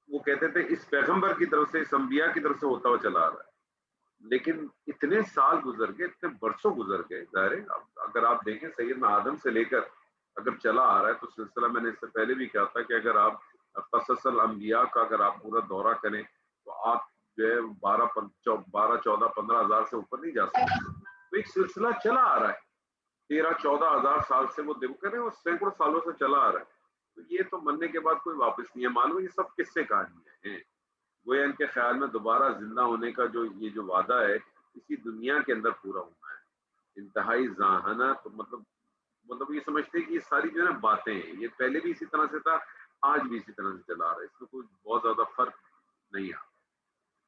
وہ کہتے تھے اس پیغمبر کی طرف سے، اس انبیاء کی طرف سے ہوتا ہوا چلا آ رہا ہے، لیکن اتنے سال گزر گئے، اتنے برسوں گزر گئے. ظاہر ہے اگر آپ دیکھیں سیدنا آدم سے لے کر اگر چلا آ رہا ہے تو سلسلہ، میں نے اس سے پہلے بھی کہا تھا کہ اگر آپ قصص الانبیاء کا اگر آپ پورا دورہ کریں تو آپ جو ہے 12 14 15 ہزار سے اوپر نہیں جا سکتے. تو ایک سلسلہ چلا آ رہا ہے 13 14 ہزار سال سے، وہ دیکھ کریں وہ سینکڑوں سالوں سے چلا آ رہا ہے. تو یہ تو مرنے کے بعد کوئی واپس نہیں ہے. معلوم یہ سب کس سے کہانیاں ہیں. گویا ان کے خیال میں دوبارہ زندہ ہونے کا یہ جو وعدہ ہے اسی دنیا کے اندر پورا ہونا ہے. انتہائی ذہانت، مطلب یہ سمجھتے ہیں کہ یہ ساری جو ہے نا باتیں ہیں، یہ پہلے بھی اسی طرح سے تھا، آج بھی اسی طرح سے چلا آ رہا ہے، اس میں کوئی بہت زیادہ فرق نہیں آتا.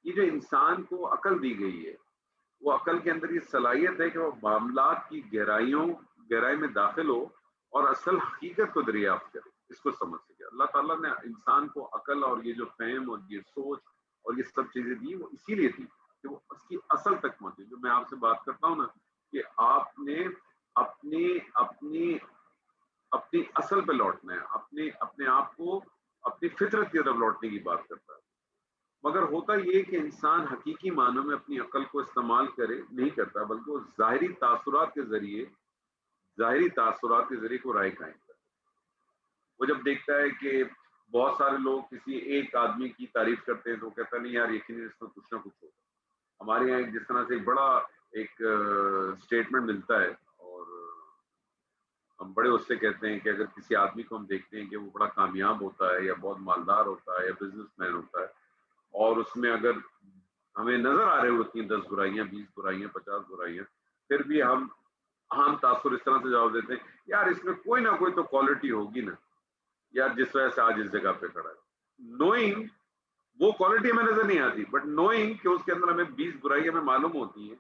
یہ جو انسان کو عقل دی گئی ہے، وہ عقل کے اندر یہ صلاحیت ہے کہ وہ معاملات کی گہرائی میں داخل ہو اور اصل حقیقت کو دریافت کرے، اس کو سمجھ سکے. اللہ تعالیٰ نے انسان کو عقل اور یہ جو فہم اور یہ سوچ اور یہ سب چیزیں دی، وہ اسی لیے دی کہ وہ اس کی اصل تک پہنچے. جو میں آپ سے بات کرتا ہوں نا کہ آپ نے اپنی اصل پہ لوٹنا ہے، اپنے آپ کو اپنی فطرت کی طرف لوٹنے کی بات کرتا ہے. مگر ہوتا یہ کہ انسان حقیقی معنوں میں اپنی عقل کو استعمال نہیں کرتا، بلکہ وہ ظاہری تاثرات کے ذریعے کو رائے قائم کرتا ہے. وہ جب دیکھتا ہے کہ بہت سارے لوگ کسی ایک آدمی کی تعریف کرتے ہیں تو وہ کہتا نہیں یار یقیناً اس میں کچھ نہ کچھ ہوگا. ہمارے یہاں جس طرح سے ایک بڑا اسٹیٹمنٹ ملتا ہے، اور ہم بڑے اس سے کہتے ہیں کہ اگر کسی آدمی کو ہم دیکھتے ہیں کہ وہ بڑا کامیاب ہوتا ہے یا بہت مالدار ہوتا ہے یا بزنس مین ہوتا ہے، اور اس میں اگر ہمیں نظر آ رہے ہوتی ہیں 10 برائیاں 20 برائیاں 50 برائیاں، پھر بھی ہم عام تاثر اس طرح سے جواب دیتے ہیں یار اس میں کوئی نہ کوئی تو کوالٹی ہوگی نا یار، جس وجہ سے آج اس جگہ پہ کھڑا ہے. نوئنگ وہ کوالٹی ہمیں نظر نہیں آتی، بٹ نوئنگ کہ اس کے اندر ہمیں 20 برائیاں ہمیں معلوم ہوتی ہیں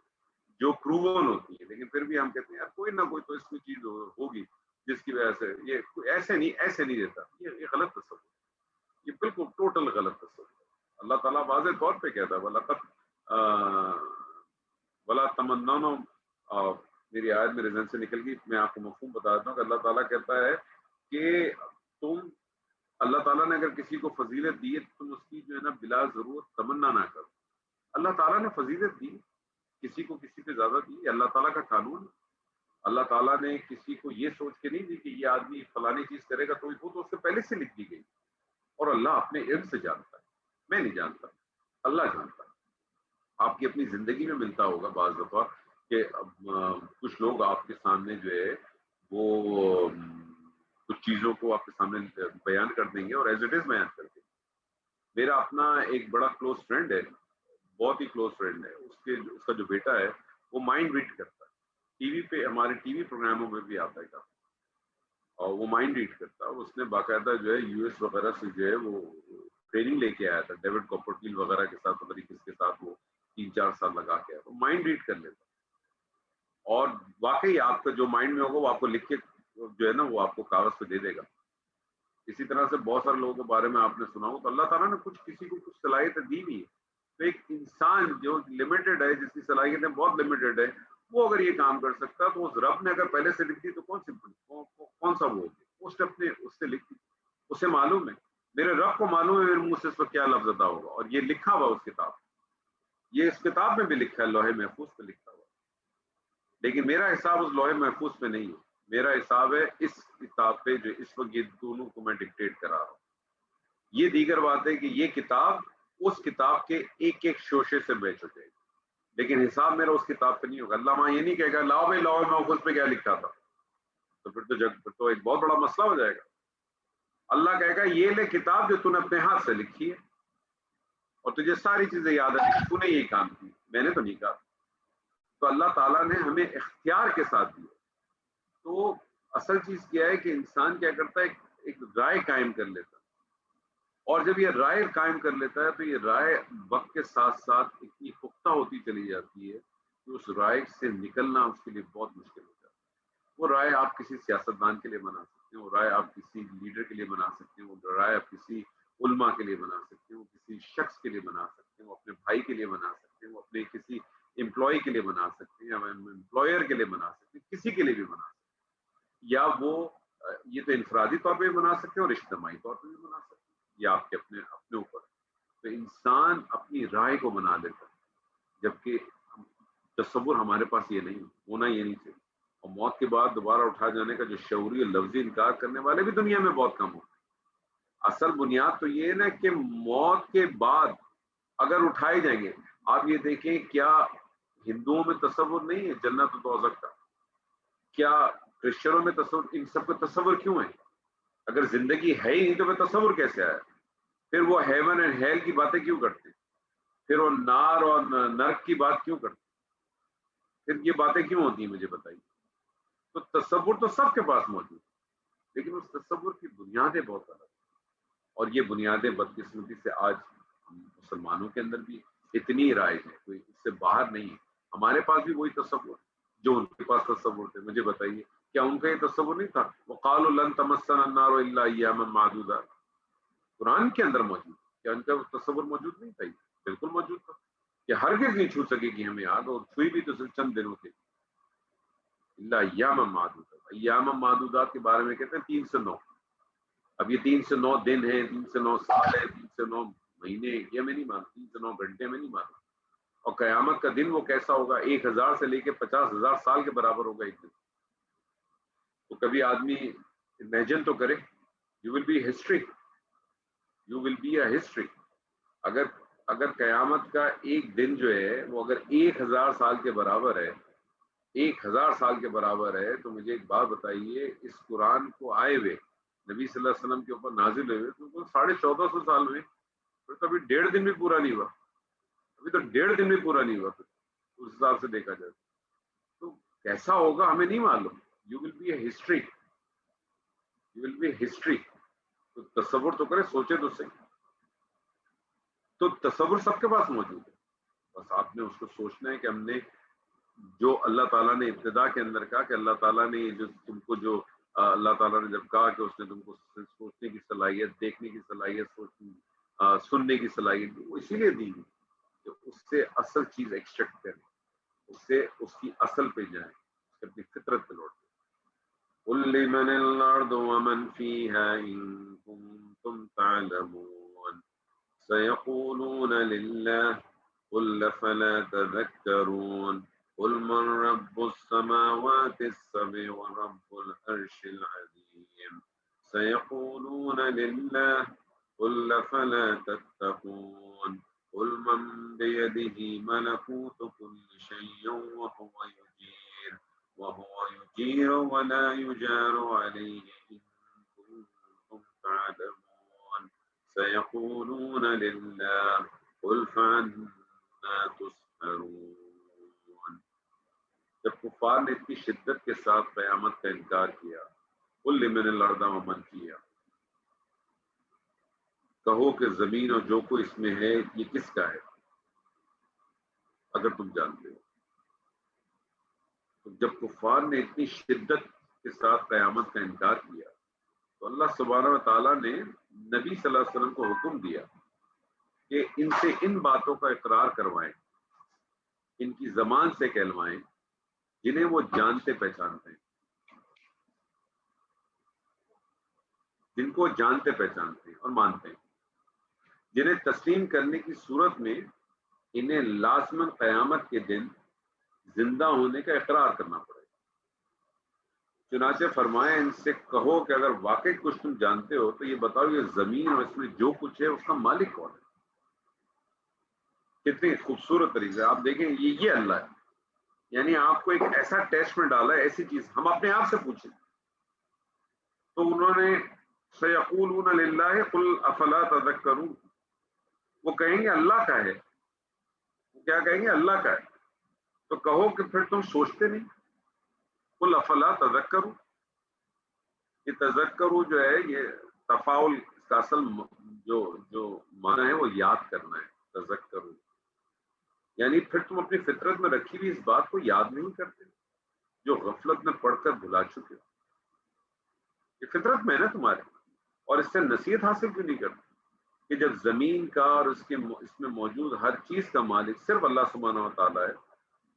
جو پروون ہوتی ہے، لیکن پھر بھی ہم کہتے ہیں یار کوئی نہ کوئی تو اس میں چیز ہوگی جس کی وجہ سے یہ ایسے نہیں دیتا. یہ غلط تصور، یہ بالکل ٹوٹل غلط تصور. اللہ تعالیٰ واضح طور پہ کہتا ہے ولا تمنوا، میری آیت میرے ذہن سے نکل گئی، میں آپ کو مفہوم بتا دیتا ہوں کہ اللہ تعالیٰ کہتا ہے کہ اللہ تعالیٰ نے اگر کسی کو فضیلت دی ہے تو تم اس کی جو ہے نا بلا ضرورت تمنا نہ کرو. اللہ تعالیٰ نے فضیلت دی، کسی کو کسی پہ زیادہ دی، اللہ تعالیٰ کا قانون. اللہ تعالیٰ نے کسی کو یہ سوچ کے نہیں دی کہ یہ آدمی فلانی چیز کرے گا تو وہ تو اس سے پہلے سے لکھ دی گئی. اور اللہ اپنے علم سے جانتا ہے، میں نہیں جانتا، اللہ جانتا ہے. آپ کی اپنی زندگی میں ملتا ہوگا بعض دفعہ کہ کچھ لوگ آپ کے سامنے جو ہے وہ کچھ چیزوں کو آپ کے سامنے بیان کر دیں گے اور ایز اٹ از بیان کر دیں گے. میرا اپنا ایک بڑا کلوز فرینڈ ہے، بہت ہی کلوز فرینڈ ہے. اس کا جو بیٹا ہے وہ مائنڈ ریڈ کرتا ہے، ٹی وی پہ ہمارے ٹی وی پروگراموں میں بھی آتا ہے کافی، اور وہ مائنڈ ریڈ کرتا ہے. اس نے باقاعدہ جو ہے یو ایس وغیرہ سے جو ہے وہ ٹریننگ لے کے آیا تھا، ڈیوڈ کاپرفیلڈ وغیرہ کے ساتھ، پتہ نہیں کس کے ساتھ وہ 3 4 سال لگا کے آیا. وہ مائنڈ ریڈ کر لیتا اور واقعی آپ کا جو مائنڈ میں ہوگا وہ آپ کو لکھ کے جو ہے نا وہ آپ کو کاغذ پہ دے دے گا. اسی طرح سے بہت سارے لوگوں کے بارے میں آپ نے سنا ہو تو اللہ تعالیٰ نے کسی کو کچھ صلاحیتیں دی بھی ہے. تو ایک انسان جو لمیٹڈ ہے، جس کی صلاحیتیں بہت لمیٹڈ ہے، وہ اگر یہ کام کر سکتا تو اس رب نے اگر پہلے سے لکھ دی تو کون سا وہ ہوگی، اس سے لکھ دی. اسے معلوم ہے، میرے رب کو معلوم ہے میرے منہ سے اس وقت کیا لفظ ادا ہوگا، اور یہ لکھا ہوا اس کتاب، یہ اس کتاب میں بھی لکھا ہے، لوح محفوظ پہ لکھا ہوا. لیکن میرا حساب اس لوح محفوظ پہ نہیں ہے، میرا حساب ہے اس کتاب پہ جو اس وقت یہ دونوں کو میں ڈکٹیٹ کرا رہا ہوں. یہ دیگر بات ہے کہ یہ کتاب اس کتاب کے ایک ایک شوشے سے بہ چکے گی، لیکن حساب میرا اس کتاب پہ نہیں ہوگا. اللہ وہاں یہ نہیں کہے گا لاؤ بھائی لوح محفوظ پہ کیا لکھا تھا، تو پھر تو ایک بہت بڑا مسئلہ ہو جائے گا. اللہ کہے گا یہ لے کتاب جو تو نے اپنے ہاتھ سے لکھی ہے اور تجھے ساری چیزیں یاد ہے، تو نے یہ کام کی، میں نے تو نہیں کہا. تو اللہ تعالیٰ نے ہمیں اختیار کے ساتھ دیا. تو اصل چیز کیا ہے کہ انسان کیا کرتا ہے، ایک رائے قائم کر لیتا ہے، اور جب یہ رائے قائم کر لیتا ہے تو یہ رائے وقت کے ساتھ ساتھ اتنی پختہ ہوتی چلی جاتی ہے کہ اس رائے سے نکلنا اس کے لیے بہت مشکل ہو جاتا ہے. وہ رائے آپ کسی سیاستدان کے لیے بنا سکتے ہیں، وہ رائے آپ کسی لیڈر کے لیے بنا سکتے ہیں، وہ رائے آپ کسی علماء کے لیے بنا سکتے ہیں، وہ کسی شخص کے لیے بنا سکتے ہیں، وہ اپنے بھائی کے لیے بنا سکتے ہیں، وہ اپنے کسی امپلائی کے لیے بنا سکتے ہیں، یا امپلائر کے لیے بنا سکتے ہیں، کسی کے لیے بھی بنا سکتے ہیں. یا وہ یہ تو انفرادی طور پہ بھی بنا سکتے ہیں اور اجتماعی طور پہ بھی بنا سکتے ہیں. یا آپ کے اپنے اوپر، تو انسان اپنی رائے کو بنا لیتا ہے، جبکہ تصور ہمارے پاس یہ نہیں ہونا، یہ نہیں چاہیے. اور موت کے بعد دوبارہ اٹھا جانے کا جو شعوری لفظی انکار کرنے والے بھی دنیا میں بہت کم ہوتے ہیں. اصل بنیاد تو یہ ہے نا کہ موت کے بعد اگر اٹھائے جائیں گے. آپ یہ دیکھیں کیا ہندوؤں میں تصور نہیں ہے جنت و دوزخ کا؟ کیا کرسچنوں میں تصور؟ ان سب کا تصور کیوں ہے؟ اگر زندگی ہے ہی نہیں تو پھر تصور کیسے آیا؟ پھر وہ ہیون اینڈ ہیل کی باتیں کیوں کرتے ہیں؟ پھر وہ نار اور نرک کی بات کیوں کرتے ہیں؟ پھر یہ باتیں کیوں ہوتی ہیں مجھے بتائیے. تو تصور تو سب کے پاس موجود ہے، لیکن اس تصور کی بنیادیں بہت الگ ہیں. اور یہ بنیادیں بدقسمتی سے آج مسلمانوں کے اندر بھی اتنی رائج ہے، کوئی اس سے باہر نہیں ہے. ہمارے پاس بھی وہی تصور جو ان کے پاس تصور تھے. مجھے بتائیے کیا ان کا یہ تصور نہیں تھا؟ وقالوا لن تمسنا النار الا ایاما معدودات، قرآن کے اندر موجود. کیا ان کا تصور موجود نہیں تھا؟ بالکل موجود تھا کہ ہرگز نہیں چھو سکے گی ہمیں آگ، اور چھوئی بھی تو صرف چند دنوں کے الا ایاما معدودات. ایاما معدودات کے بارے میں کہتے ہیں 309. اب یہ 309 دن ہیں، 309 سال ہے، 309 مہینے، یہ میں نہیں مانتا. 309 گھنٹے میں نہیں مانتا. اور قیامت کا دن وہ کیسا ہوگا؟ 1000 سے لے کے 50,000 سال کے برابر ہوگا ایک دن. تو کبھی آدمی امیجن تو کرے. You will be history, you will be a history. اگر قیامت کا ایک دن جو ہے وہ اگر 1000 سال کے برابر ہے، 1000 سال کے برابر ہے، تو مجھے ایک بات بتائیے، اس قرآن کو آئے ہوئے نبی صلی اللہ علیہ وسلم کے اوپر نازل ہوئے تو 1450 سال ہوئے. پھر تو ابھی 1.5 دن بھی پورا نہیں ہوا. ابھی تو 1.5 دن بھی پورا نہیں ہوا. پھر اس حساب سے دیکھا جائے تو کیسا ہوگا ہمیں نہیں معلوم. You will be a history, you will be a history. تو تصور تو کرے، سوچے تو صحیح. تو تصور سب کے پاس موجود ہے، بس آپ نے اس کو سوچنا ہے کہ ہم نے جو اللہ تعالیٰ نے ابتدا کے اندر کہا کہ اللہ تعالیٰ نے جو تم کو جو اللہ تعالیٰ نے جب کہا کہ اس نے تم کو سوچنے کی صلاحیت، دیکھنے کی صلاحیت، سننے کی صلاحیت، وہ اسی لیے دی کہ اس سے اصل چیز ایکسٹریکٹ کریں، اس سے اس کی اصل پہ جائیں، اپنی فطرت پہ لوٹیں. قل لمن الارض ومن فيها ان كنتم تعلمون سيقولون لله قل فلا تذكرون قل من رب السماوات السبع ورب العرش العظيم سيقولون لله قل فلا تتقون قل من بيده ملكوت كل شيء وهو يجير ولا يجار عليه إن كنتم تعلمون سيقولون لله قل فأنا تسحرون. جب کفار نے اتنی شدت کے ساتھ قیامت کا انکار کیا، قل لمن الارض ومن فیہا، کہو کہ زمین اور جو کوئی اس میں ہے یہ کس کا ہے اگر تم جانتے ہو. تو جب کفار نے اتنی شدت کے ساتھ قیامت کا انکار کیا تو اللہ سبحانہ و تعالیٰ نے نبی صلی اللہ علیہ وسلم کو حکم دیا کہ ان سے ان باتوں کا اقرار کروائیں، ان کی زبان سے کہلوائیں جنہیں وہ جانتے پہچانتے ہیں، جن کو جانتے پہچانتے ہیں اور مانتے ہیں، جنہیں تسلیم کرنے کی صورت میں انہیں لازماً قیامت کے دن زندہ ہونے کا اقرار کرنا پڑے. چنانچہ فرمایا ان سے کہو کہ اگر واقعی کچھ تم جانتے ہو تو یہ بتاؤ یہ زمین اور اس میں جو کچھ ہے اس کا مالک کون ہے. کتنی خوبصورت طریقے سے آپ دیکھیں، یہ اللہ ہے. یعنی آپ کو ایک ایسا ٹیسٹ میں ڈالا ہے، ایسی چیز ہم اپنے آپ سے پوچھیں تو انہوں نے سیقولون للہ قل افلا تذکرون، وہ کہیں گے اللہ کا ہے. وہ کیا کہیں گے؟ اللہ کا ہے. تو کہو کہ پھر تم سوچتے نہیں. قل افلا تذکرون، یہ تذکرو جو ہے یہ تفاعل کا اصل جو معنی ہے وہ یاد کرنا ہے. تذکرو یعنی پھر تم اپنی فطرت میں رکھی ہوئی اس بات کو یاد نہیں کرتے جو غفلت میں پڑھ کر بھلا چکے ہو. یہ فطرت میں ہے نا تمہارے، اور اس سے نصیحت حاصل کیوں نہیں کرتے کہ جب زمین کا اور اس میں موجود ہر چیز کا مالک صرف اللہ سبحانہ و تعالیٰ ہے،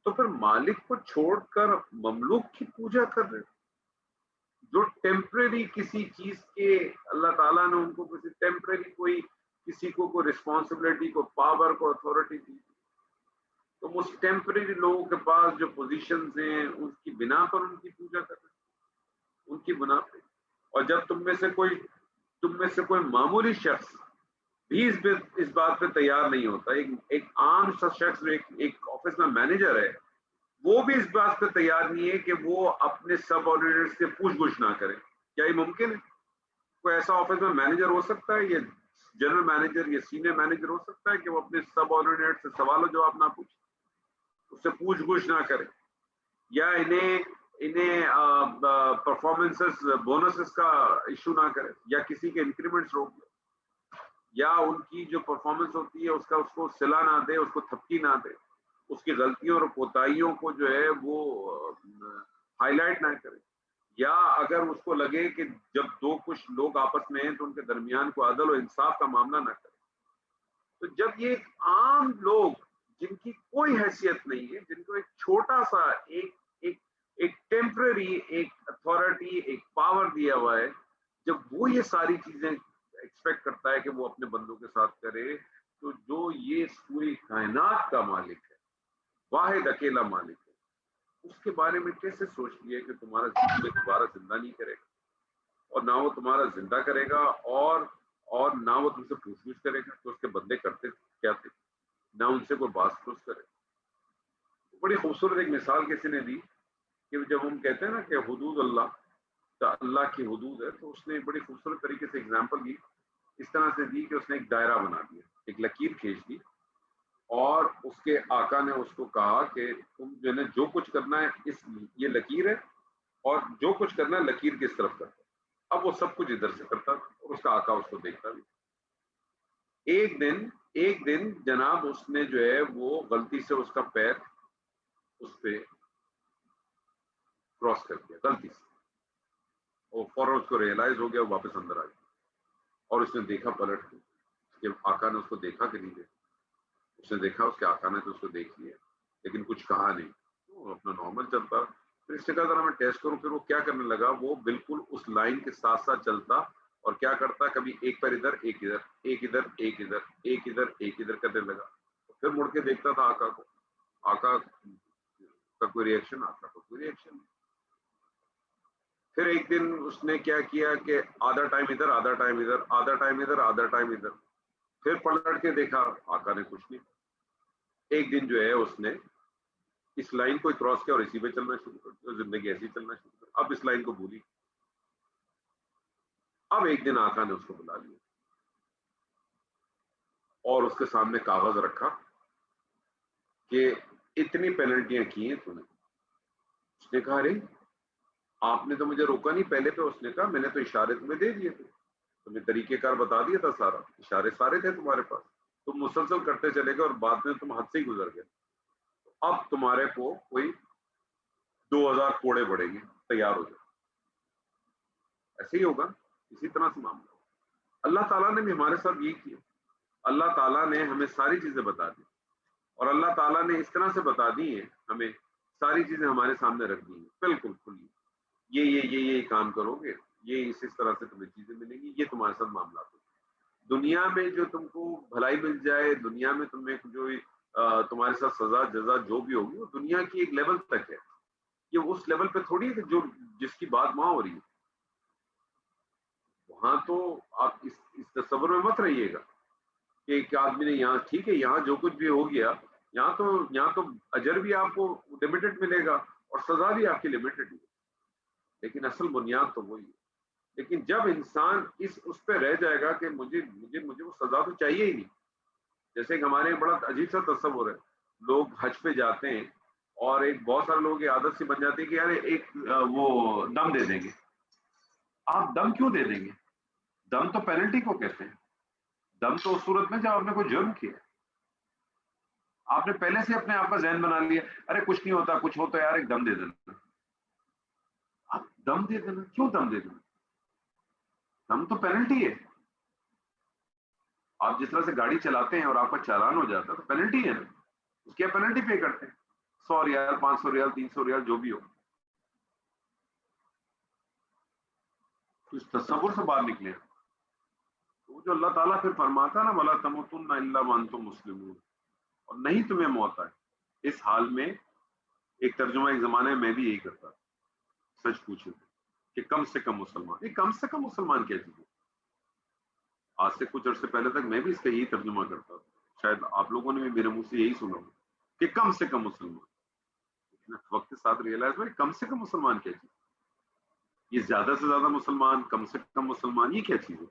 تو پھر مالک کو چھوڑ کر مملوک کی پوجا کر رہے. جو ٹیمپرری کسی چیز کے اللہ تعالیٰ نے ان کو کسی ٹیمپرری کوئی کسی کو کوئی رسپانسبلٹی کو پاور کو اتھارٹی دی، تو اس ٹیمپرری لوگوں کے پاس جو پوزیشنز ہیں ان کی بنا پر ان کی پوجا کرنا، ان کی بنا پہ. اور جب تم میں سے کوئی معمولی شخص بھی اس بات پہ تیار نہیں ہوتا، ایک عام سا شخص جو ایک آفس میں مینیجر ہے، وہ بھی اس بات پہ تیار نہیں ہے کہ وہ اپنے سب آرڈینیٹر سے پوچھ گچھ نہ کرے. کیا یہ ممکن ہے؟ کوئی ایسا آفس میں مینیجر ہو سکتا ہے یا جنرل مینیجر یا سینئر مینیجر ہو سکتا ہے کہ وہ اپنے سب آرڈینیٹر سے سوال و جواب نہ پوچھے، اس سے پوچھ گچھ نہ کرے، یا انہیں پرفارمنسز بونسز کا ایشو نہ کرے، یا کسی کے انکریمنٹس روک دے، یا ان کی جو پرفارمنس ہوتی ہے اس کو صلہ نہ دے، اس کو تھپکی نہ دے، اس کی غلطیوں اور کوتاہیوں کو جو ہے وہ ہائی لائٹ نہ کرے، یا اگر اس کو لگے کہ جب کچھ لوگ آپس میں ہیں تو ان کے درمیان کو عدل و انصاف کا معاملہ نہ کرے. تو جب یہ ایک عام لوگ جن کی کوئی حیثیت نہیں ہے، جن کو ایک چھوٹا سا ایک ٹیمپرری ایک اتھارٹی ایک پاور دیا ہوا ہے، جب وہ یہ ساری چیزیں ایکسپیکٹ کرتا ہے کہ وہ اپنے بندوں کے ساتھ کرے، تو جو یہ پوری کائنات کا مالک ہے، واحد اکیلا مالک ہے، اس کے بارے میں کیسے سوچ لیا کہ تمہارا زندگی دوبارہ زندہ نہیں کرے گا، اور نہ وہ تمہارا زندہ کرے گا، اور نہ وہ تم سے پوچھ گچھ کرے گا کہ اس کے بندے کرتے کیا تھے، نہ ان سے کوئی باس پوچھ کرے. بڑی خوبصورت ایک مثال کسی نے دی کہ جب ہم کہتے ہیں نا کہ حدود اللہ کی حدود ہے، تو اس نے بڑی خوبصورت طریقے سے اگزامپل دی، اس طرح سے دی کہ اس نے ایک دائرہ بنا دیا، ایک لکیر کھینچ دی، اور اس کے آقا نے اس کو کہا کہ تم جو ہے جو کچھ کرنا ہے یہ لکیر ہے، اور جو کچھ کرنا ہے لکیر کس طرف کرتا. اب وہ سب کچھ ادھر سے کرتا اور اس کا آقا اس کو دیکھتا بھی. ایک دن جناب اس نے جو ہے وہ غلطی سے اس کا پیر اس پہ کراس کر دیا، غلطی سے، اور فوراً اس کو ریئلائز ہو گیا، واپس اندر آ گیا، اور اس نے دیکھا پلٹ کے کہ آقا نے اس کو دیکھا کہ نہیں دیکھا. اس نے دیکھا، اس کے آقا نے تو اس کو دیکھ لیا، لیکن کچھ کہا نہیں، وہ اپنا نارمل چلتا. پھر اس نے کہا ذرا میں ٹیسٹ کروں. پھر وہ کیا کرنے لگا، وہ بالکل اس لائن کے ساتھ ساتھ چلتا، اور کیا کرتا، کبھی ایک پیر ادھر ایک ادھر ایک ادھر ایک ادھر ایک ادھر ایک ادھر کرنے لگا. پھر مڑ کے دیکھتا تھا آقا کو، آقا کا کوئی ریئیکشن، آقا کا کوئی ریئیکشن نہیں. پھر ایک دن اس نے کیا کیا کہ آدھا ٹائم ادھر آدھا ٹائم ادھر آدھا ٹائم ادھر آدھا ٹائم ادھر. پھر پلٹ کے دیکھا، آقا نے کچھ نہیں. ایک دن جو ہے اس نے اس لائن کو کراس کیا اور اسی پہ چلنا شروع کر دیا، زندگی ایسی چلنا شروع کر. اب اس لائن کو بھولی. اب ایک دن آقا نے اس کو بلا لیا اور اس کے سامنے کاغذ رکھا کہ اتنی پینلٹیاں کی ہیں تو نے. اس نے کہا ارے آپ نے تو مجھے روکا نہیں پہلے پہ. اس نے کہا میں نے تو اشارے تمہیں دے دیے تھے، تمہیں طریقہ کار بتا دیا تھا، سارا اشارے سارے تھے تمہارے پاس، تم مسلسل کرتے چلے گئے اور بعد میں تم حد سے ہی گزر گئے. اب تمہارے کو کوئی 2000 کوڑے پڑیں گے، تیار ہو جائے. ایسے ہی ہوگا، اسی طرح سے معاملہ. اللہ تعالیٰ نے بھی ہمارے ساتھ یہی کیا. اللہ تعالیٰ نے ہمیں ساری چیزیں بتا دی، اور اللہ تعالیٰ نے اس طرح سے بتا دی ہیں، ہمیں ساری چیزیں ہمارے سامنے رکھ دی ہیں بالکل کھلی. یہ کام کرو گے، یہ اس طرح سے تمہیں چیزیں ملیں گی، یہ تمہارے ساتھ معاملات ہوگا. دنیا میں جو تم کو بھلائی مل جائے، دنیا میں تمہیں جو تمہارے ساتھ سزا جزا جو بھی ہوگی، وہ دنیا کی ایک لیول تک ہے. یہ اس لیول پہ تھوڑی ہے کہ جو جس کی بات وہاں ہو رہی ہے. وہاں تو آپ اس تصور میں مت رہیے گا کہ ایک آدمی نے یہاں ٹھیک ہے، یہاں جو کچھ بھی ہو گیا، یہاں تو اجر بھی آپ کو لمیٹڈ ملے گا اور سزا بھی آپ کی لمیٹڈ ہے. لیکن اصل بنیاد تو وہی ہے. لیکن جب انسان اس پہ رہ جائے گا کہ مجھے وہ سزا تو چاہیے ہی نہیں. جیسے کہ ہمارے بڑا عجیب سا تصور ہے، لوگ حج پہ جاتے ہیں اور ایک بہت سارے لوگوں کی عادت سی بن جاتی ہے کہ یار ایک وہ دم دے دیں گے. آپ دم کیوں دے دیں گے؟ دم تو پینلٹی کو کہتے ہیں. دم تو اس صورت میں جب آپ نے کوئی جرم کیا، آپ نے پہلے سے اپنے آپ کا ذہن بنا لیا ارے کچھ نہیں ہوتا، کچھ ہوتا ہے یار ایک دم دے دینا. آپ دم دے دینا کیوں؟ دم دے دینا، دم تو پینلٹی ہے. آپ جس طرح سے گاڑی چلاتے ہیں اور آپ کا چالان ہو جاتا ہے تو پینلٹی ہے نا، اس کی پینلٹی پے کرتے ہیں، 100 ریال 500 ریال 300 ریال جو بھی ہو. اس تصور سے باہر نکلے. تو جو اللہ تعالیٰ پھر فرماتا ہے نا وَلَا تَمُوتُنَّ إِلَّا وَأَنْتُمْ مُسْلِمُونَ، اور نہیں تمہیں موت آئے. اس حال میں ایک ترجمہ ایک زمانے میں بھی یہی کرتا تھا، سچ پوچھے کہ کم سے کم مسلمان. یہ کم سے کم مسلمان کیا چیز ہے؟ آج سے کچھ عرصے پہلے تک میں بھی اس کا یہی ترجمہ کرتا تھا، شاید آپ لوگوں نے بھی میرے منہ سے یہی سنا ہو کہ کم سے کم مسلمان. وقت کے ساتھ ریئلائز ہوئی کم سے کم مسلمان کیا چیز، یہ زیادہ سے زیادہ مسلمان، کم سے کم مسلمان، یہ کیا چیز ہے؟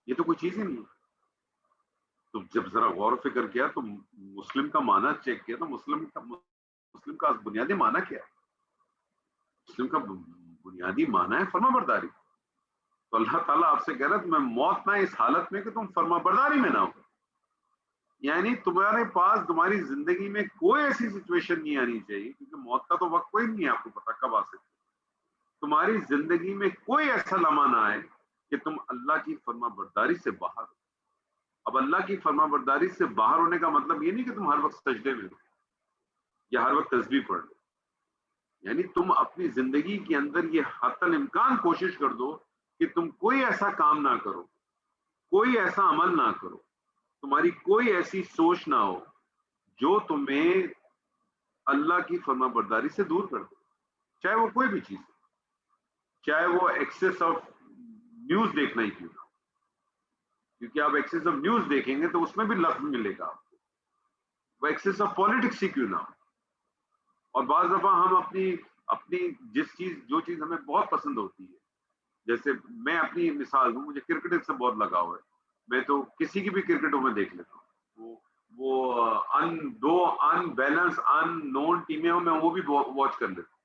یہ تو کوئی چیز ہی نہیں ہے. تو جب ذرا غور و فکر کیا تو مسلم کا معنی چیک کیا تو مسلم کا بنیادی معنی کیا ہے؟ مسلم کا بنیادی معنی ہے فرما برداری. تو اللہ تعالیٰ آپ سے کہہ رہا ہے تمہیں موت نہ اس حالت میں کہ تم فرما برداری میں نہ ہو. یعنی تمہارے پاس تمہاری زندگی میں کوئی ایسی سچویشن نہیں آنی چاہیے، کیونکہ موت کا تو وقت کوئی نہیں ہے، آپ کو پتا کب آ سکتی. تمہاری زندگی میں کوئی ایسا لمحہ نہ آئے کہ تم اللہ کی فرما برداری سے باہر ہو. اب اللہ کی فرما برداری سے باہر ہونے کا مطلب یہ نہیں کہ تم ہر وقت سجدے میں ہو یا ہر وقت تسبیح پڑھ لو. یعنی تم اپنی زندگی کے اندر یہ حتی الامکان کوشش کر دو کہ تم کوئی ایسا کام نہ کرو، کوئی ایسا عمل نہ کرو، تمہاری کوئی ایسی سوچ نہ ہو جو تمہیں اللہ کی فرما برداری سے دور کر دے. چاہے وہ کوئی بھی چیز ہو، چاہے وہ ایکسیس آف نیوز دیکھنا ہی کیوں نہ، کیونکہ آپ ایکسیس آف نیوز دیکھیں گے تو اس میں بھی لفظ ملے گا آپ کو. وہ ایکسیس آف پالیٹکس ہی کیوں نہ ہو. اور بعض دفعہ ہم اپنی جو چیز ہمیں بہت پسند ہوتی ہے، جیسے میں اپنی مثال دوں، مجھے کرکٹ سے بہت لگاؤ ہے، میں تو کسی کی بھی کرکٹوں میں دیکھ لیتا ہوں. وہ دو ان بیلنس ان نون ٹیمیں ہوں، میں وہ بھی واچ کر لیتا ہوں.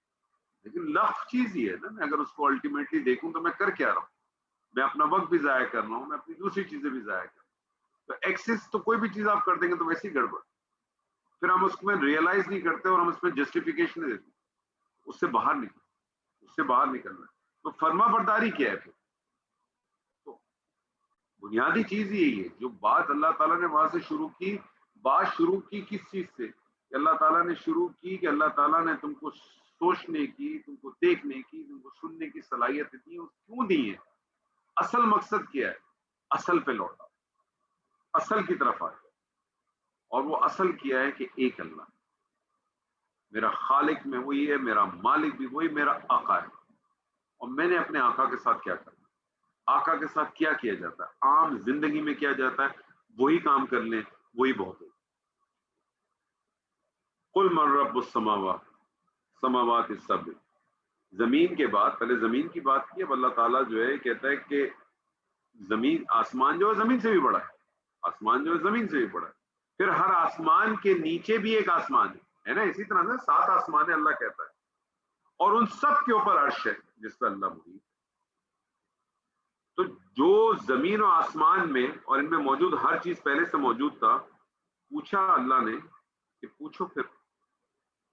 لیکن لفظ چیز ہی ہے نا، میں اگر اس کو الٹیمیٹلی دیکھوں تو میں کر کیا رہا ہوں؟ میں اپنا وقت بھی ضائع کر رہا ہوں، میں اپنی دوسری چیزیں بھی ضائع کر رہا ہوں. تو ایکسس تو کوئی بھی چیز آپ کر دیں گے تو ویسے ہی گڑبڑ، پھر ہم اس میں ریئلائز نہیں کرتے اور ہم اس میں جسٹیفیکیشن نہیں دیتے. اس سے باہر نکلنا. تو فرما برداری کیا ہے پھر؟ تو بنیادی چیز یہی ہے. جو بات اللہ تعالیٰ نے وہاں سے بات شروع کی کس چیز سے؟ کہ اللہ تعالیٰ نے شروع کی کہ اللہ تعالیٰ نے تم کو سوچنے کی، تم کو دیکھنے کی، تم کو سننے کی صلاحیت دی. کیوں دی ہے؟ اصل مقصد کیا ہے؟ اصل پہ لوٹا، اصل کی طرف آ جائے. اور وہ اصل کیا ہے کہ ایک اللہ، میرا خالق میں وہی ہے، میرا مالک بھی وہی، میرا آقا ہے. اور میں نے اپنے آقا کے ساتھ کیا کرنا، آقا کے ساتھ کیا کیا جاتا ہے، عام زندگی میں کیا جاتا ہے، وہی کام کر لیں، وہی بہت ہے. قل من رب السماوات السبع. زمین کے بعد پہلے زمین کی بات کی، اب اللہ تعالیٰ جو ہے کہتا ہے کہ آسمان جو ہے زمین سے بھی بڑا ہے، آسمان جو ہے زمین سے بھی بڑا ہے. پھر ہر آسمان کے نیچے بھی ایک آسمان ہے نا. اسی طرح سے 7 آسمان ہے اللہ کہتا ہے، اور ان سب کے اوپر عرش ہے جس پہ اللہ محیط. تو جو زمین و آسمان میں اور ان میں موجود ہر چیز پہلے سے موجود تھا، پوچھا اللہ نے کہ پوچھو پھر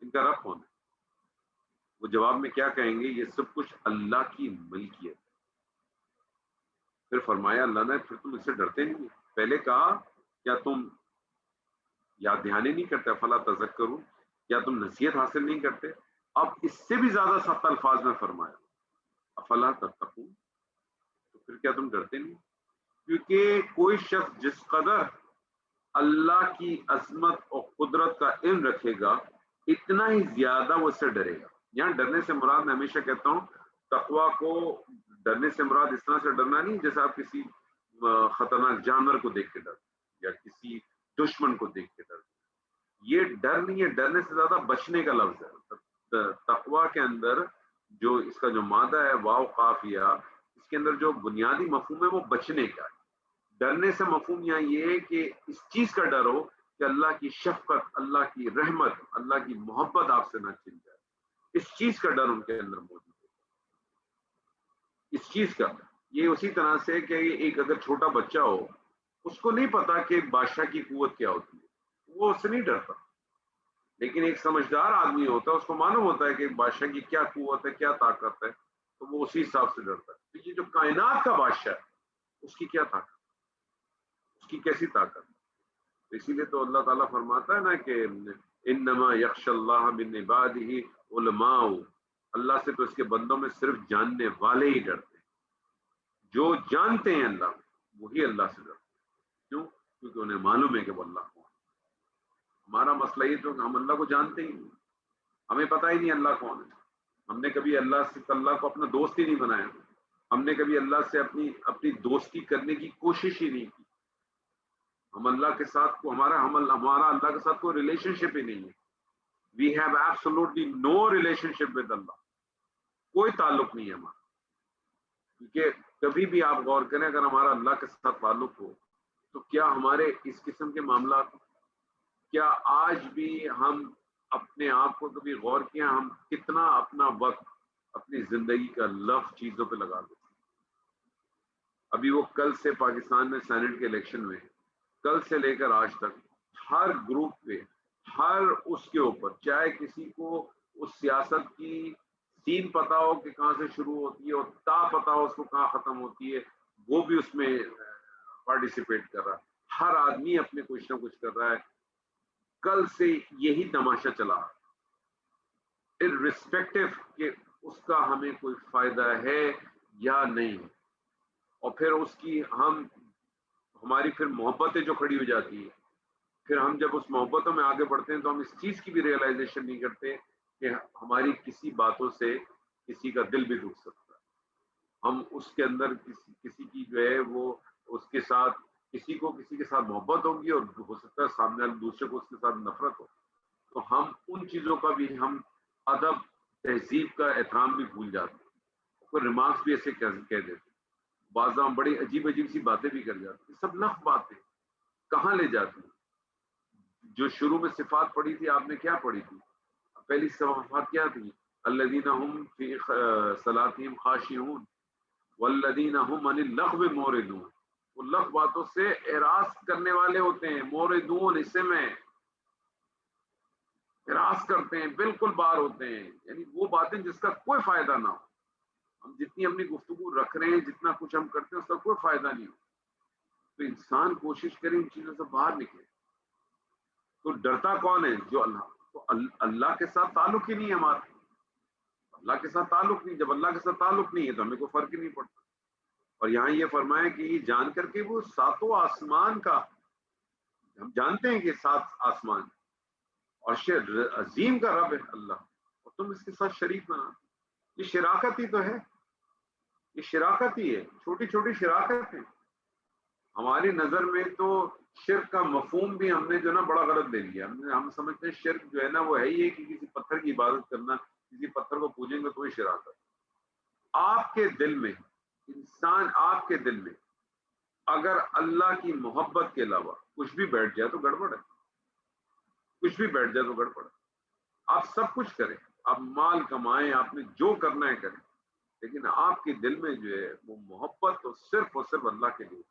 ان کا رب کون ہے. وہ جواب میں کیا کہیں گے؟ یہ سب کچھ اللہ کی ملکیت. پھر فرمایا اللہ نے پھر تم اس سے ڈرتے نہیں. پہلے کہا کیا تم یاد دہانی نہیں کرتے؟ افلا تذکرون، کیا تم نصیحت حاصل نہیں کرتے؟ اب اس سے بھی زیادہ سخت الفاظ میں فرمایا افلا تتقون، تو پھر کیا تم ڈرتے نہیں؟ کیونکہ کوئی شخص جس قدر اللہ کی عظمت اور قدرت کا علم رکھے گا اتنا ہی زیادہ وہ اس سے ڈرے گا. یہاں ڈرنے سے مراد، میں ہمیشہ کہتا ہوں، تقویٰ کو ڈرنے سے مراد اس طرح سے ڈرنا نہیں جیسے آپ کسی خطرناک جانور کو دیکھ کے ڈرتے یا کسی دشمن کو دیکھ کے ڈرتے. یہ ڈر نہیں ہے، ڈرنے سے زیادہ بچنے کا لفظ ہے. تقویٰ کے اندر جو اس کا جو مادہ ہے واو قاف یا، اس کے اندر جو بنیادی مفہوم ہے وہ بچنے کا ہے. ڈرنے سے مفہوم یہاں یہ ہے کہ اس چیز کا ڈر ہو کہ اللہ کی شفقت، اللہ کی رحمت، اللہ کی محبت آپ سے نہ چھن جائے. اس چیز کا ڈر ان کے اندر موجود ہے. اس چیز کا یہ اسی طرح سے کہ ایک اگر چھوٹا بچہ ہو، اس کو نہیں پتا کہ بادشاہ کی قوت کیا ہوتی ہے، وہ اس سے نہیں ڈرتا. لیکن ایک سمجھدار آدمی ہوتا ہے، اس کو معلوم ہوتا ہے کہ بادشاہ کی کیا قوت ہے، کیا طاقت ہے، تو وہ اسی حساب سے ڈرتا ہے. تو یہ جو کائنات کا بادشاہ ہے، اس کی کیا طاقت، اس کی کیسی طاقت. اسی لیے تو اللہ تعالیٰ فرماتا ہے نا کہ انما یخشی اللہ من عبادہ علماء، اللہ سے تو اس کے بندوں میں صرف جاننے والے ہی ڈرتے ہیں. جو جانتے ہیں اللہ وہی اللہ سے ڈرتے ہیں. کیوں؟ کیونکہ انہیں معلوم ہے کہ وہ اللہ کون ہے. ہمارا مسئلہ یہ تو کہ ہم اللہ کو جانتے ہی نہیں, ہمیں پتہ ہی نہیں اللہ کون ہے. ہم نے کبھی اللہ کو اپنا دوست ہی نہیں بنایا, ہم نے کبھی اللہ سے اپنی دوستی کرنے کی کوشش ہی نہیں کی. ہم اللہ کے ساتھ کو ہمارا اللہ کے ساتھ کوئی ریلیشن شپ ہی نہیں ہے. We have absolutely no relationship with Allah, کوئی تعلق نہیں ہے ہمارا. کیونکہ کبھی بھی آپ غور کریں, اگر ہمارا اللہ کے ساتھ تعلق ہو تو کیا ہمارے اس قسم کے معاملات, کیا آج بھی ہم اپنے آپ کو کبھی غور کیا ہم کتنا اپنا وقت اپنی زندگی کا لفظ چیزوں پہ لگا دیتے ہیں. ابھی وہ کل سے پاکستان میں سینٹ کے الیکشن میں, کل سے لے کر آج تک ہر گروپ پہ, ہر اس کے اوپر, چاہے کسی کو اس سیاست کی سین پتا ہو کہ کہاں سے شروع ہوتی ہے اور تا پتا ہو اس کو کہاں ختم ہوتی ہے, وہ بھی اس میں پارٹیسپیٹ کر رہا ہے. ہر آدمی اپنے کچھ نہ کچھ کر رہا ہے. کل سے یہی تماشا چلا, irrespective کہ اس کا ہمیں کوئی فائدہ ہے یا نہیں. اور پھر اس کی ہماری پھر محبتیں جو کھڑی ہو جاتی ہیں, پھر ہم جب اس محبتوں میں آگے بڑھتے ہیں تو ہم اس چیز کی بھی ریئلائزیشن نہیں کرتے کہ ہماری کسی باتوں سے کسی کا دل بھی دکھ سکتا ہے. ہم اس کے اندر کسی کی جو ہے وہ اس کے ساتھ کسی کے ساتھ محبت ہوگی اور ہو سکتا ہے سامنے والے دوسرے کو اس کے ساتھ نفرت ہو, تو ہم ان چیزوں کا بھی ہم ادب تہذیب کا احترام بھی بھول جاتے ہیں. کوئی ریمارکس بھی ایسے کہہ دیتے, بعض ہم بڑی عجیب سی باتیں بھی کر جاتے ہیں. سب لفظ باتیں کہاں لے جاتی ہیں؟ جو شروع میں صفات پڑھی تھی آپ نے, کیا پڑھی تھی پہلی صفات کیا تھی؟ الذین هم فی صلاتہم خاشعون والذین هم عن اللغو معرضون. وہ لغو باتوں سے اعراض کرنے والے ہوتے ہیں. معرضون اسے میں اعراض کرتے ہیں, بالکل باہر ہوتے ہیں, یعنی وہ باتیں جس کا کوئی فائدہ نہ ہو. ہم جتنی اپنی گفتگو رکھ رہے ہیں, جتنا کچھ ہم کرتے ہیں, اس کا کوئی فائدہ نہیں ہو. تو انسان کوشش کرے ان چیزوں سے باہر نکلے. تو ڈرتا کون ہے؟ جو اللہ. تو اللہ کے ساتھ تعلق ہی نہیں ہے ہمارا. اللہ کے ساتھ تعلق نہیں. جب اللہ کے ساتھ تعلق نہیں ہے تو ہمیں کوئی فرق ہی نہیں پڑتا. اور یہاں یہ فرمایا کہ یہ جان کر کے وہ ساتوں آسمان کا, ہم جانتے ہیں کہ 7 آسمان اور عظیم کا رب ہے اللہ, اور تم اس کے ساتھ شریک بنا. یہ شراکت ہی تو ہے, یہ شراکت ہی ہے. چھوٹی چھوٹی شراکت ہے. ہماری نظر میں تو شرک کا مفہوم بھی ہم نے جو نا بڑا غلط لے لیا. ہم سمجھتے ہیں شرک جو ہے نا وہ ہے ہی ہے کہ کسی پتھر کی عبادت کرنا, کسی پتھر کو پوجیں گے تو یہ شراکت. آپ کے دل میں, انسان آپ کے دل میں اگر اللہ کی محبت کے علاوہ کچھ بھی بیٹھ جائے تو گڑبڑ ہے. کچھ بھی بیٹھ جائے تو گڑبڑ ہے. آپ سب کچھ کریں, آپ مال کمائیں, آپ نے جو کرنا ہے کریں, لیکن آپ کے دل میں جو ہے وہ محبت تو صرف اور صرف اللہ کے لیے.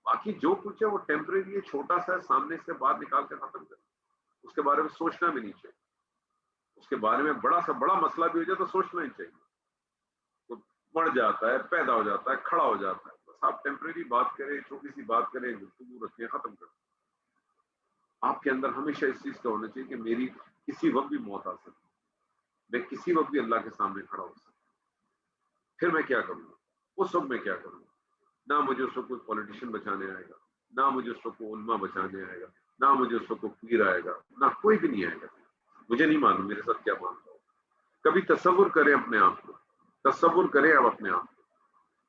باقی جو کچھ ہے وہ ٹیمپریری ہے, چھوٹا سا ہے, سامنے سے بات نکال کے ختم کریں. اس کے بارے میں سوچنا بھی نہیں چاہیے. اس کے بارے میں بڑا سا بڑا مسئلہ بھی ہو جائے تو سوچنا ہی چاہیے. تو بڑھ جاتا ہے, پیدا ہو جاتا ہے, کھڑا ہو جاتا ہے. بس آپ ٹیمپریری بات کریں, چھوٹی سی بات کریں, گفتگو رکھیں, ختم کریں. آپ کے اندر ہمیشہ اس چیز کا ہونا چاہیے کہ میری کسی وقت بھی موت آ سکتی, میں کسی وقت بھی اللہ کے سامنے کھڑا ہو سکتا. پھر میں کیا کروں گا؟ اس وقت میں کیا کروں گا؟ نہ مجھے اس وقت کوئی پولیٹیشین بچانے آئے گا, نہ مجھے اس وقت کوئی علماء بچانے آئے گا, نہ مجھے اس وقت کوئی پیر آئے گا, نہ کوئی بھی نہیں آئے گا. مجھے نہیں معلوم میرے ساتھ کیا معاملہ ہوگا. کبھی تصور کریں اپنے آپ کو, تصور کریں آپ اپنے آپ کو,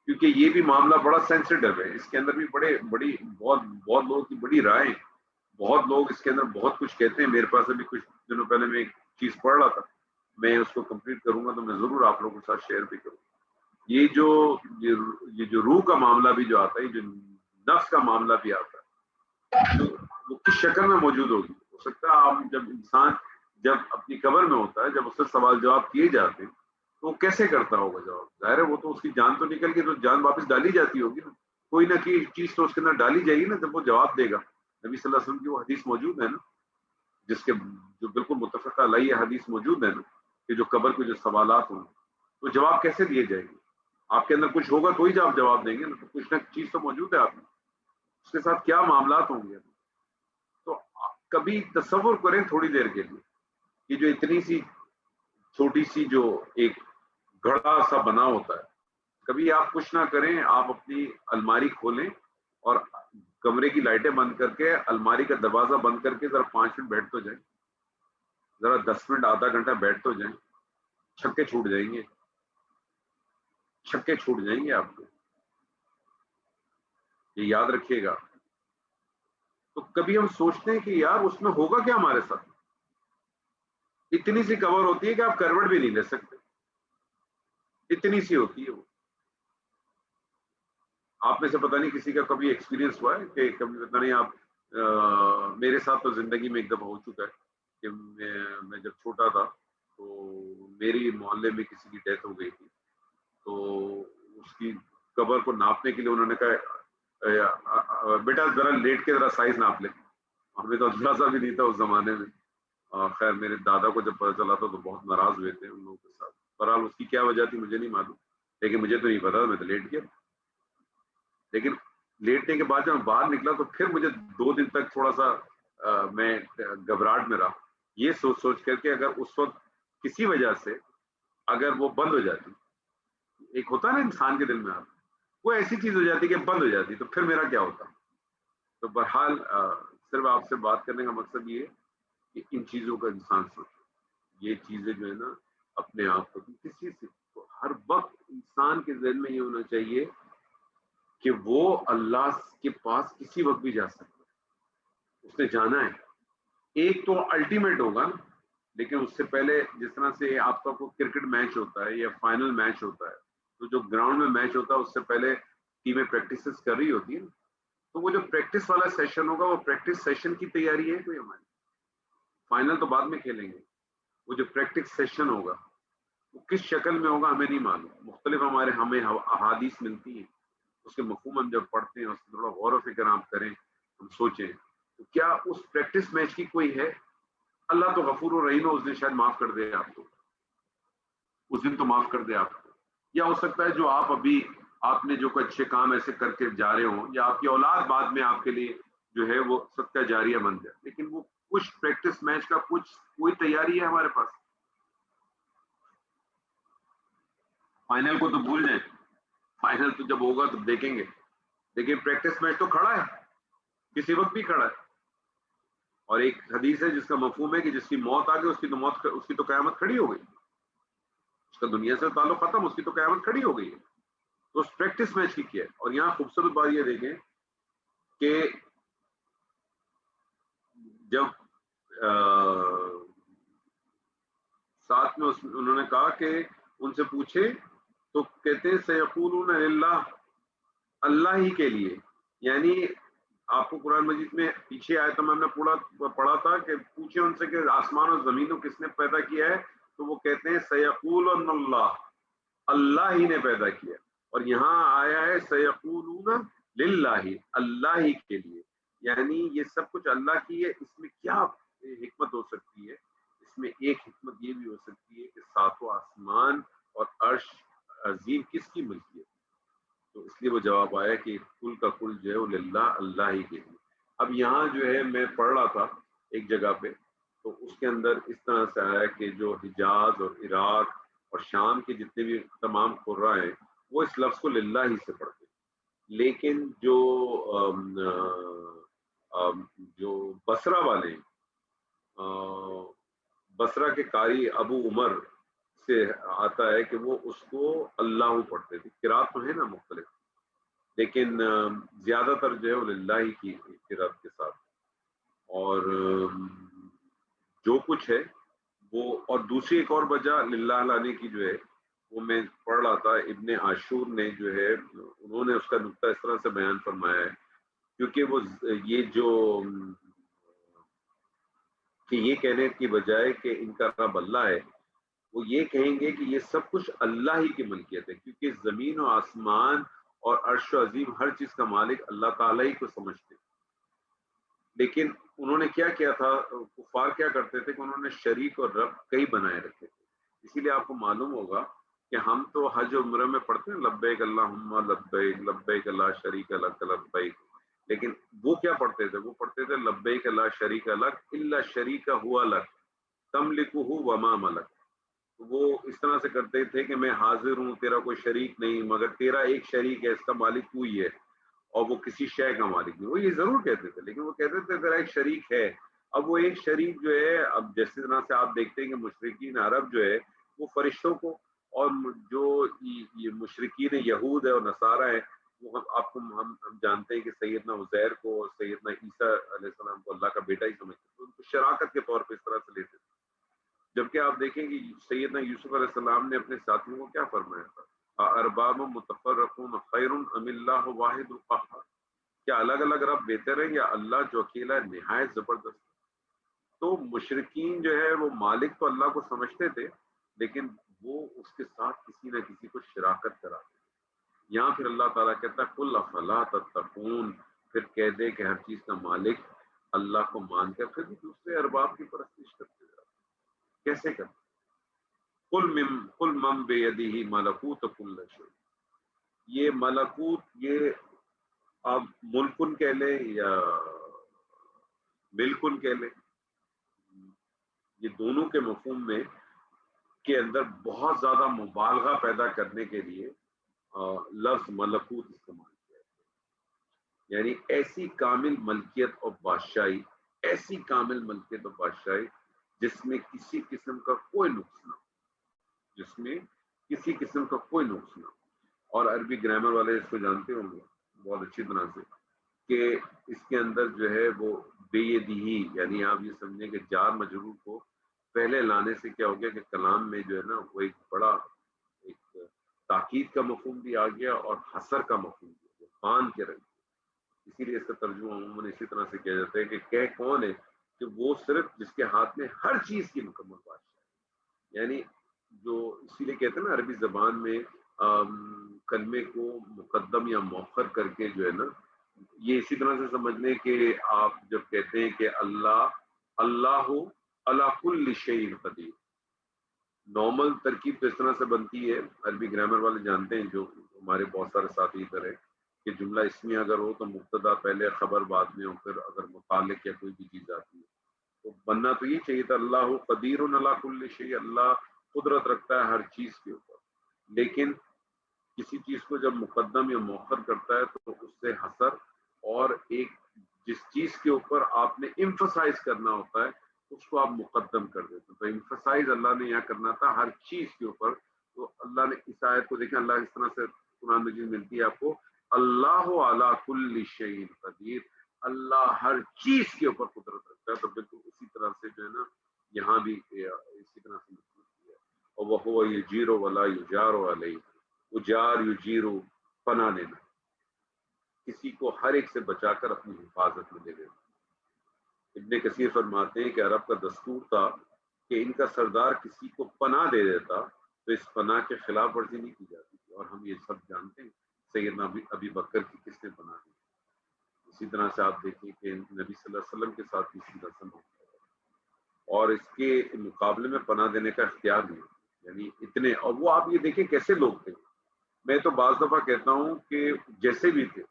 کیونکہ یہ بھی معاملہ بڑا سینسیٹیو ہے. اس کے اندر بھی بہت لوگوں کی بڑی رائے, بہت لوگ اس کے اندر بہت کچھ کہتے ہیں. میرے پاس ابھی کچھ دنوں پہلے میں ایک چیز پڑھ رہا تھا, میں اس کو کمپلیٹ کروں گا تو میں ضرور آپ لوگوں کے ساتھ شیئر بھی کروں. یہ جو روح کا معاملہ بھی جو آتا ہے, جو نفس کا معاملہ بھی آتا ہے, وہ کس شکل میں موجود ہوگی. ہو سکتا ہے آپ انسان جب اپنی قبر میں ہوتا ہے, جب اس سے سوال جواب کیے جاتے ہیں تو وہ کیسے کرتا ہوگا جواب. ظاہر ہے وہ تو اس کی جان تو نکل گئی, تو جان واپس ڈالی جاتی ہوگی نا, کوئی نہ کوئی چیز تو اس کے اندر ڈالی جائے گی نا, جب وہ جواب دے گا. نبی صلی اللہ علیہ وسلم کی وہ حدیث موجود ہے نا, جس کے جو بالکل متفقہ علیہ حدیث موجود ہے نا, کہ جو قبر کے جو سوالات ہوں تو جواب کیسے دیے جائیں گے. آپ کے اندر کچھ ہوگا تو ہی آپ جواب دیں گے نا, تو کچھ نہ چیز تو موجود ہے آپ میں, اس کے ساتھ کیا معاملات ہوں گے. تو کبھی تصور کریں تھوڑی دیر کے لیے کہ جو اتنی سی چھوٹی سی جو ایک گھڑا سا بنا ہوتا ہے, کبھی آپ کچھ نہ کریں، آپ اپنی الماری کھولیں اور کمرے کی لائٹیں بند کر کے الماری کا دروازہ بند کر کے ذرا 5 منٹ بیٹھ تو جائیں، ذرا 10 منٹ آدھا گھنٹہ بیٹھ تو جائیں، چھکے چھوٹ جائیں گے، چھکے چھوٹ جائیں گے آپ کو، یہ یاد رکھیے گا۔ تو کبھی ہم سوچتے ہیں کہ یار اس میں ہوگا کیا ہمارے ساتھ، اتنی سی کور ہوتی ہے کہ آپ کروٹ بھی نہیں لے سکتے، اتنی سی ہوتی ہے وہ۔ آپ میں سے پتہ نہیں کسی کا کبھی ایکسپیرینس ہوا ہے کہ کبھی پتہ نہیں آپ میرے ساتھ تو زندگی میں ایک دفعہ ہو چکا ہے کہ میں جب چھوٹا تھا تو میری محلے میں کسی کی ڈیتھ ہو گئی تھی، تو اس کی قبر کو ناپنے کے لیے انہوں نے کہا بیٹا ذرا لیٹ کے ذرا سائز ناپ لے، ہمیں تو اندازہ بھی نہیں تھا اس زمانے میں۔ خیر میرے دادا کو جب پتہ چلا تھا تو بہت ناراض ہوئے تھے ان لوگوں کے ساتھ، بہرحال اس کی کیا وجہ تھی مجھے نہیں معلوم، لیکن مجھے تو نہیں پتا، میں تو لیٹ گیا۔ لیکن لیٹنے کے بعد جب میں باہر نکلا تو پھر مجھے 2 دن تک تھوڑا سا میں گھبراہٹ میں رہا، یہ سوچ سوچ کر کے اگر اس وقت کسی وجہ سے اگر وہ بند ہو جاتی، ایک ہوتا ہے نا انسان کے دل میں آپ وہ ایسی چیز ہو جاتی کہ بند ہو جاتی تو پھر میرا کیا ہوتا۔ تو بہرحال صرف آپ سے بات کرنے کا مقصد یہ ہے کہ ان چیزوں کا انسان سوچے، یہ چیزیں جو ہے نا اپنے آپ کو کسی سے ہر وقت انسان کے ذہن میں یہ ہونا چاہیے کہ وہ اللہ کے پاس کسی وقت بھی جا سکتا ہے، اس نے جانا ہے۔ ایک تو الٹیمیٹ ہوگا نا، لیکن اس سے پہلے جس طرح سے آپ کا کوئی کرکٹ میچ ہوتا ہے یا فائنل میچ ہوتا ہے تو جو گراؤنڈ میں میچ ہوتا ہے اس سے پہلے ٹیمیں پریکٹسز کر رہی ہوتی ہیں، تو وہ جو پریکٹس والا سیشن ہوگا وہ پریکٹس سیشن کی تیاری ہے کوئی ہماری، فائنل تو بعد میں کھیلیں گے، وہ جو پریکٹس سیشن ہوگا وہ کس شکل میں ہوگا ہمیں نہیں معلوم، مختلف ہمیں احادیث ملتی ہیں، اس کے مفہوم ہم جب پڑھتے ہیں اس کو تھوڑا غور و فکر آپ کریں، ہم سوچیں تو کیا اس پریکٹس میچ کی کوئی ہے؟ اللہ تو غفور و رحیم ہے، اس دن شاید معاف کر دے آپ کو، اس دن تو معاف کر دے آپ کو، یا ہو سکتا ہے جو آپ نے جو کوئی اچھے کام ایسے کر کے جا رہے ہوں یا آپ کی اولاد بعد میں آپ کے لیے جو ہے وہ صدقہ جاریہ بن جائے، لیکن وہ کچھ پریکٹس میچ کا کوئی تیاری ہے ہمارے پاس؟ فائنل کو تو بھول جائیں، فائنل تو جب ہوگا تو دیکھیں گے، لیکن پریکٹس میچ تو کھڑا ہے، کسی وقت بھی کھڑا ہے۔ اور ایک حدیث ہے جس کا مفہوم ہے کہ جس کی موت آ گئی اس کی تو قیامت کھڑی ہو گئی، اس کا دنیا سے تعلق ختم، اس کی تو قیامت کھڑی ہو گئی ہے۔ تو اس پریکٹس میچ کی کیا ہے؟ اور یہاں خوبصورت بات یہ دیکھیں کہ جب ساتھ میں انہوں نے کہا کہ ان سے پوچھے تو کہتے ہیں سیقولون للہ، اللہ ہی کے لیے، یعنی آپ کو قرآن مجید میں پیچھے آئے تو میں نے پڑھا تھا کہ پوچھے ان سے کہ آسمان اور زمین کو کس نے پیدا کیا ہے، تو وہ کہتے ہیں سیقولون اللہ، اللہ ہی نے پیدا کیا، اور یہاں آیا ہے سیقولون للہ، اللہ ہی کے لیے، یعنی یہ سب کچھ اللہ کی ہے۔ اس میں کیا حکمت ہو سکتی ہے؟ اس میں ایک حکمت یہ بھی ہو سکتی ہے کہ ساتوں آسمان اور عرش عظیم کس کی ملکیت، تو اس لیے وہ جواب آیا کہ کل کا کل جو ہے وہ للہ، اللہ ہی کے لیے۔ اب یہاں جو ہے میں پڑھ رہا تھا ایک جگہ پہ تو اس کے اندر اس طرح سے آیا کہ جو حجاز اور عراق اور شام کے جتنے بھی تمام قرآ ہیں وہ اس لفظ کو للہ ہی سے پڑھتے ہیں، لیکن جو بصرہ والے بصرہ کے قاری ابو عمر سے آتا ہے کہ وہ اس کو اللہ پڑھتے تھے، قرات تو ہے نا مختلف، لیکن زیادہ تر جو ہے وہ للہ کی قرات کے ساتھ، اور جو کچھ ہے وہ، اور دوسری ایک اور وجہ للہ لانے کی جو ہے وہ میں پڑھ رہا تھا، ابن عاشور نے جو ہے انہوں نے اس کا نقطہ اس طرح سے بیان فرمایا ہے، کیونکہ وہ یہ جو کہ یہ کہنے کی بجائے کہ ان کا رب اللہ ہے، وہ یہ کہیں گے کہ یہ سب کچھ اللہ ہی کی ملکیت ہے، کیونکہ زمین و آسمان اور عرش و عظیم ہر چیز کا مالک اللہ تعالیٰ ہی کو سمجھتے ہیں۔ لیکن انہوں نے کیا کیا تھا، کفار کیا کرتے تھے کہ انہوں نے شریک اور رب کئی بنائے رکھے تھے، اسی لیے آپ کو معلوم ہوگا کہ ہم تو حج و عمرہ میں پڑھتے ہیں لبیک اللہم لبیک لبیک لا شریک لک لبیک، لیکن وہ کیا پڑھتے تھے؟ وہ پڑھتے تھے لبیک لا شریک لک الا شریک ہوا لک تملکہ وما ملک، وہ اس طرح سے کرتے تھے کہ میں حاضر ہوں، تیرا کوئی شریک نہیں، مگر تیرا ایک شریک ہے، اس کا مالک تو ہی ہے، اور وہ کسی شے کا مالک نہیں. وہ یہ ضرور کہتے تھے، لیکن وہ کہتے تھے تیرا ایک شریک ہے. اب وہ ایک شریک جو ہے، اب جیسے طرح سے آپ دیکھتے ہیں کہ مشرکین عرب جو ہے وہ فرشتوں کو، اور جو یہ مشرکین یہود ہے اور نصارہ ہے، وہ آپ کو ہم جانتے ہیں کہ سیدنا عزیر کو اور سیدنا عیسیٰ علیہ السلام کو اللہ کا بیٹا ہی سمجھتے تھے، ان کو شراکت کے طور پہ اس طرح سے لیتے تھے. جبکہ آپ دیکھیں کہ سیدنا یوسف علیہ السلام نے اپنے ساتھیوں کو کیا فرمایا تھا، ارباب متفرقون خیر ام اللہ واحد القہار، کیا الگ الگ رب بہتر ہے یا اللہ جو اکیلا ہے نہایت زبردست. تو مشرکین جو ہے وہ مالک تو اللہ کو سمجھتے تھے، لیکن وہ اس کے ساتھ کسی نہ کسی کو شراکت کراتے. یہاں پھر اللہ تعالیٰ کہتا ہے قل افلا تتقون، پھر کہہ دے کہ ہر چیز کا مالک اللہ کو مان کر پھر بھی دوسرے ارباب کی پرستش کرتے جاتے. کیسے کرتے؟ قل من بیدہ ملکوت کل شیء، یہ ملکوت، یہ آپ ملکن کہہ لیں یا ملکن کہہ لیں، یہ دونوں کے مفہوم میں کے اندر بہت زیادہ مبالغہ پیدا کرنے کے لیے لفظ ملکوت استعمال کیا ہے. یعنی ایسی کامل ملکیت اور بادشاہی، ایسی کامل ملکیت اور بادشاہی جس میں کسی قسم کا کوئی نقص نہ ہو، جس میں کسی قسم کا کوئی نقص نہ ہو. اور عربی گرامر والے اس کو جانتے ہوں گے بہت اچھی طرح سے کہ اس کے اندر جو ہے وہ بیدہی، یعنی آپ یہ سمجھیں کہ جار مجرور کو پہلے لانے سے کیا ہو گیا کہ کلام میں جو ہے نا وہ ایک بڑا ایک تاکید کا مفہوم بھی آ گیا اور حصر کا مفہوم بھی آ گیا، باندھ کے رکھ. اسی لیے اس کا ترجمہ عموماً اسی طرح سے کیا جاتا ہے کہ کہ کون ہے، کہ وہ صرف جس کے ہاتھ میں ہر چیز کی مکمل بادشاہ ہے. یعنی جو اسی لیے کہتے ہیں نا عربی زبان میں کلمے کو مقدم یا مؤخر کر کے جو ہے نا، یہ اسی طرح سے سمجھ لیں کہ آپ جب کہتے ہیں کہ اللہ علی کل شیء قدیر، نارمل ترکیب تو اس طرح سے بنتی ہے، عربی گرامر والے جانتے ہیں، جو ہمارے بہت سارے ساتھی ادھر ہیں، کہ جملہ اسمی اگر ہو تو مبتدا پہلے خبر بعد میں ہو، پھر اگر متعلق یا کوئی بھی چیز آتی ہے تو بننا تو یہ چاہیے تھا اللہ قدیر علی کل شیء، اللہ قدرت رکھتا ہے ہر چیز کے اوپر. لیکن کسی چیز کو جب مقدم یا مؤخر کرتا ہے تو اس سے حصر اور ایک جس چیز کے اوپر آپ نے ایمفسائز کرنا ہوتا ہے اس کو آپ مقدم کر دیتے. تو ایمفسائز اللہ نے یہاں کرنا تھا ہر چیز کے اوپر. تو اللہ نے اس آیت کو دیکھیں، اللہ اس طرح سے قرآن مجید ملتی ہے آپ کو، اللہ علی کل شیء قدیر، اللہ ہر چیز کے اوپر قدرت رکھتا ہے. تو بالکل اسی طرح سے جو ہے نا یہاں بھی اسی طرح سے مطلب ہے. اور وہو یجیر ولا یجار علیہ، اجار یجیر، پناہ لینا، کسی کو ہر ایک سے بچا کر اپنی حفاظت میں لے لینا. ابن کثیر فرماتے ہیں کہ عرب کا دستور تھا کہ ان کا سردار کسی کو پناہ دے دیتا تو اس پناہ کے خلاف ورزی نہیں کی جاتی تھی. اور ہم یہ سب جانتے ہیں سیدنا ابی بکر کی کس نے پناہ دی. اسی طرح سے آپ دیکھیں کہ نبی صلی اللہ علیہ وسلم کے ساتھ بھی اسی رسم ہوتا ہے، اور اس کے مقابلے میں پناہ دینے کا اختیار نہیں. یعنی اتنے، اور وہ آپ یہ دیکھیں کیسے لوگ تھے. میں تو بعض دفعہ کہتا ہوں کہ جیسے بھی تھے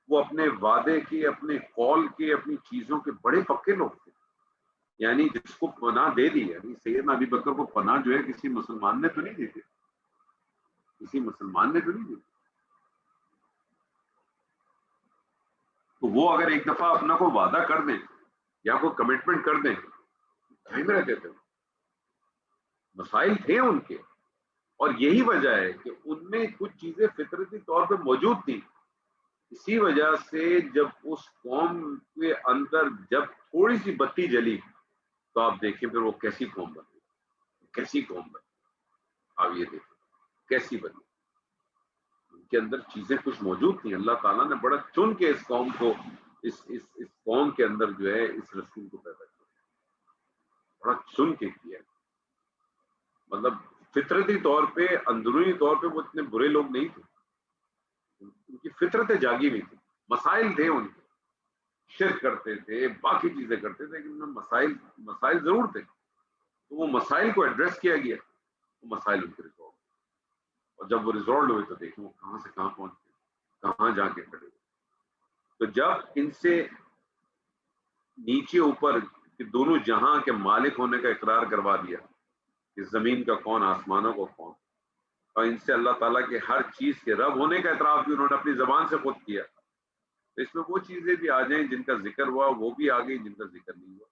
وہ اپنے وعدے کے، اپنے قول کے، اپنی چیزوں کے بڑے پکے لوگ تھے. یعنی جس کو پناہ دے دی، یعنی سیدنا ابی بکر کو پناہ جو ہے کسی مسلمان نے تو نہیں دی تھی، کسی مسلمان نے تو نہیں دی. تو وہ اگر ایک دفعہ اپنا کوئی وعدہ کر دیں یا کوئی کمٹمنٹ کر دیں میں رہتے تھے. مسائل تھے ان کے، اور یہی وجہ ہے کہ ان میں کچھ چیزیں فطرتی طور پہ موجود تھیں. اسی وجہ سے جب اس قوم کے اندر جب تھوڑی سی بتی جلی تو آپ دیکھیں پھر وہ کیسی قوم بنی، کیسی قوم بنی. آپ یہ دیکھیں کیسی بنی، ان کے اندر چیزیں کچھ موجود تھیں. اللہ تعالیٰ نے بڑا چن کے اس قوم کو، اس قوم کے اندر جو ہے اس رسول کو پیدا کیا، بڑا چن کے کیا. مطلب فطرتی طور پہ، اندرونی طور پہ وہ اتنے برے لوگ نہیں تھے، ان کی فطرتیں جاگی ہوئی تھی. مسائل تھے ان کے، شرک کرتے تھے، باقی چیزیں کرتے تھے، لیکن ان میں مسائل ضرور تھے. تو وہ مسائل کو ایڈریس کیا گیا، وہ مسائل ان کے ریزالو، اور جب وہ ریزالو ہوئے تو دیکھیں وہ کہاں سے کہاں پہنچ گئے، کہاں جا کے کھڑے. تو جب ان سے نیچے اوپر کہ دونوں جہاں کے مالک ہونے کا اقرار کروا دیا کہ زمین کا کون، آسمانوں کو کون، اور ان سے اللہ تعالیٰ کے ہر چیز کے رب ہونے کا اعتراف بھی انہوں نے اپنی زبان سے خود کیا. اس میں وہ چیزیں بھی آ جائیں جن کا ذکر ہوا، وہ بھی آ گئی جن کا ذکر نہیں ہوا.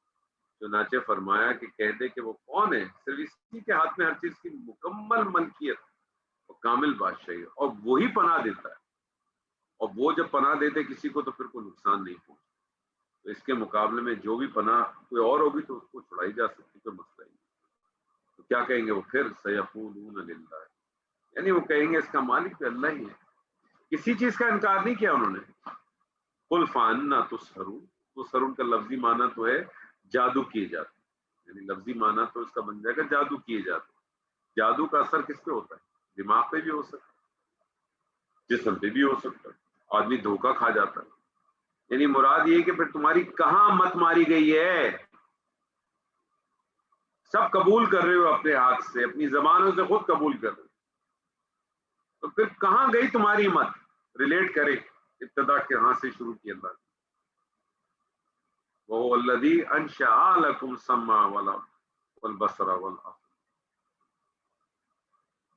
چنانچہ فرمایا کہ کہہ دے کہ وہ کون ہے، صرف اسی کے ہاتھ میں ہر چیز کی مکمل ملکیت اور کامل بادشاہی، اور وہی پناہ دیتا ہے، اور وہ جب پناہ دیتے کسی کو تو پھر کوئی نقصان نہیں پہنچتا. تو اس کے مقابلے میں جو بھی پناہ کوئی اور ہوگی تو اس کو چھڑائی جا سکتی، کوئی مسئلہ ہی نہیں. تو کیا کہیں گے وہ پھر، سیقولون للہ، یعنی وہ کہیں گے اس کا مالک بھی اللہ ہی ہے. کسی چیز کا انکار نہیں کیا انہوں نے. قل فانا تسحرون، تسحرون کا لفظی معنی تو ہے جادو کیے جاتے، یعنی لفظی معنی تو اس کا بن جائے گا جادو کیے جاتے. جادو کا اثر کس پہ ہوتا ہے؟ دماغ پہ بھی ہو سکتا ہے، جسم پہ بھی ہو سکتا ہے، آدمی دھوکہ کھا جاتا ہے. یعنی مراد یہ کہ پھر تمہاری کہاں مت ماری گئی ہے؟ سب قبول کر رہے ہو اپنے ہاتھ سے، اپنی زبانوں سے خود قبول کر رہے ہو، تو پھر کہاں گئی تمہاری مت؟ ریلیٹ کرے ابتدا کہاں سے شروع کی اللہ نے. وہ الذی انشأ لکم السمع والبصر والافئدہ،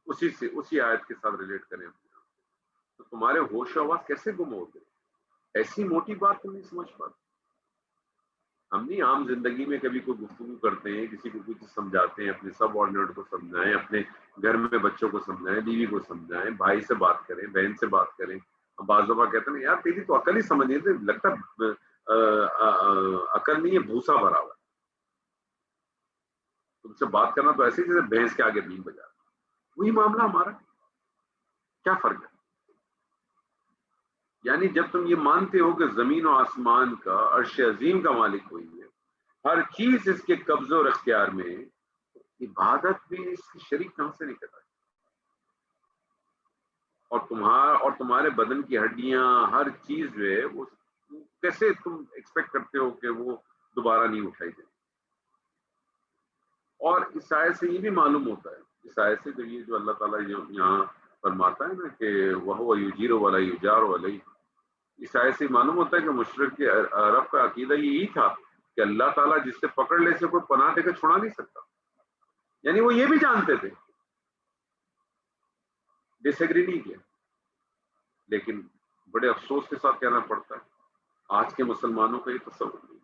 اسی سے اسی آیت کے ساتھ ریلیٹ کریں. تو تمہارے ہوش و حواس کیسے گم ہو گئے؟ ایسی موٹی بات تم نہیں سمجھ پاتے. ہم نہیں عام زندگی میں کبھی کوئی گفتگو کرتے ہیں، کسی کو کچھ سمجھاتے ہیں، اپنے سب آرڈینیٹ کو سمجھائیں، اپنے گھر میں بچوں کو سمجھائیں، بیوی کو سمجھائیں، بھائی سے بات کریں، بہن سے بات کریں. ہم بعض دفعہ کہتے ہیں یار تیری تو عقل ہی سمجھ نہیں تھی، لگتا عقل نہیں ہے، بھوسا بھرا ہوا ہے. تم سے بات کرنا تو ایسے جیسے بھینس کے آگے بین بجا. وہی معاملہ ہمارا. کیا فرق ہے؟ یعنی جب تم یہ مانتے ہو کہ زمین و آسمان کا، عرش عظیم کا مالک وہی ہے، ہر چیز اس کے قبضے اور اختیار میں ہے، عبادت بھی اس کی شریک کہاں سے نکل آئی؟ اور تمہارے بدن کی ہڈیاں، ہر چیز جو ہے وہ کیسے تم ایکسپیکٹ کرتے ہو کہ وہ دوبارہ نہیں اٹھائی جائے؟ اور اس آیت سے یہ بھی معلوم ہوتا ہے، اس آیت سے یہ جو اللہ تعالیٰ یہاں فرماتا ہے نا کہ وَهُوَ يُجِيرُ وَلَا يُجَارُ عَلَيْهِ، اس آیت سے معلوم ہوتا ہے کہ مشرک عرب کا عقیدہ یہی تھا کہ اللہ تعالیٰ جس سے پکڑ لے سے کوئی پناہ دے کے چھڑا نہیں سکتا. یعنی وہ یہ بھی جانتے تھے، ڈس ایگری نہیں کیا. لیکن بڑے افسوس کے ساتھ کہنا پڑتا ہے آج کے مسلمانوں کا یہ تصور نہیں.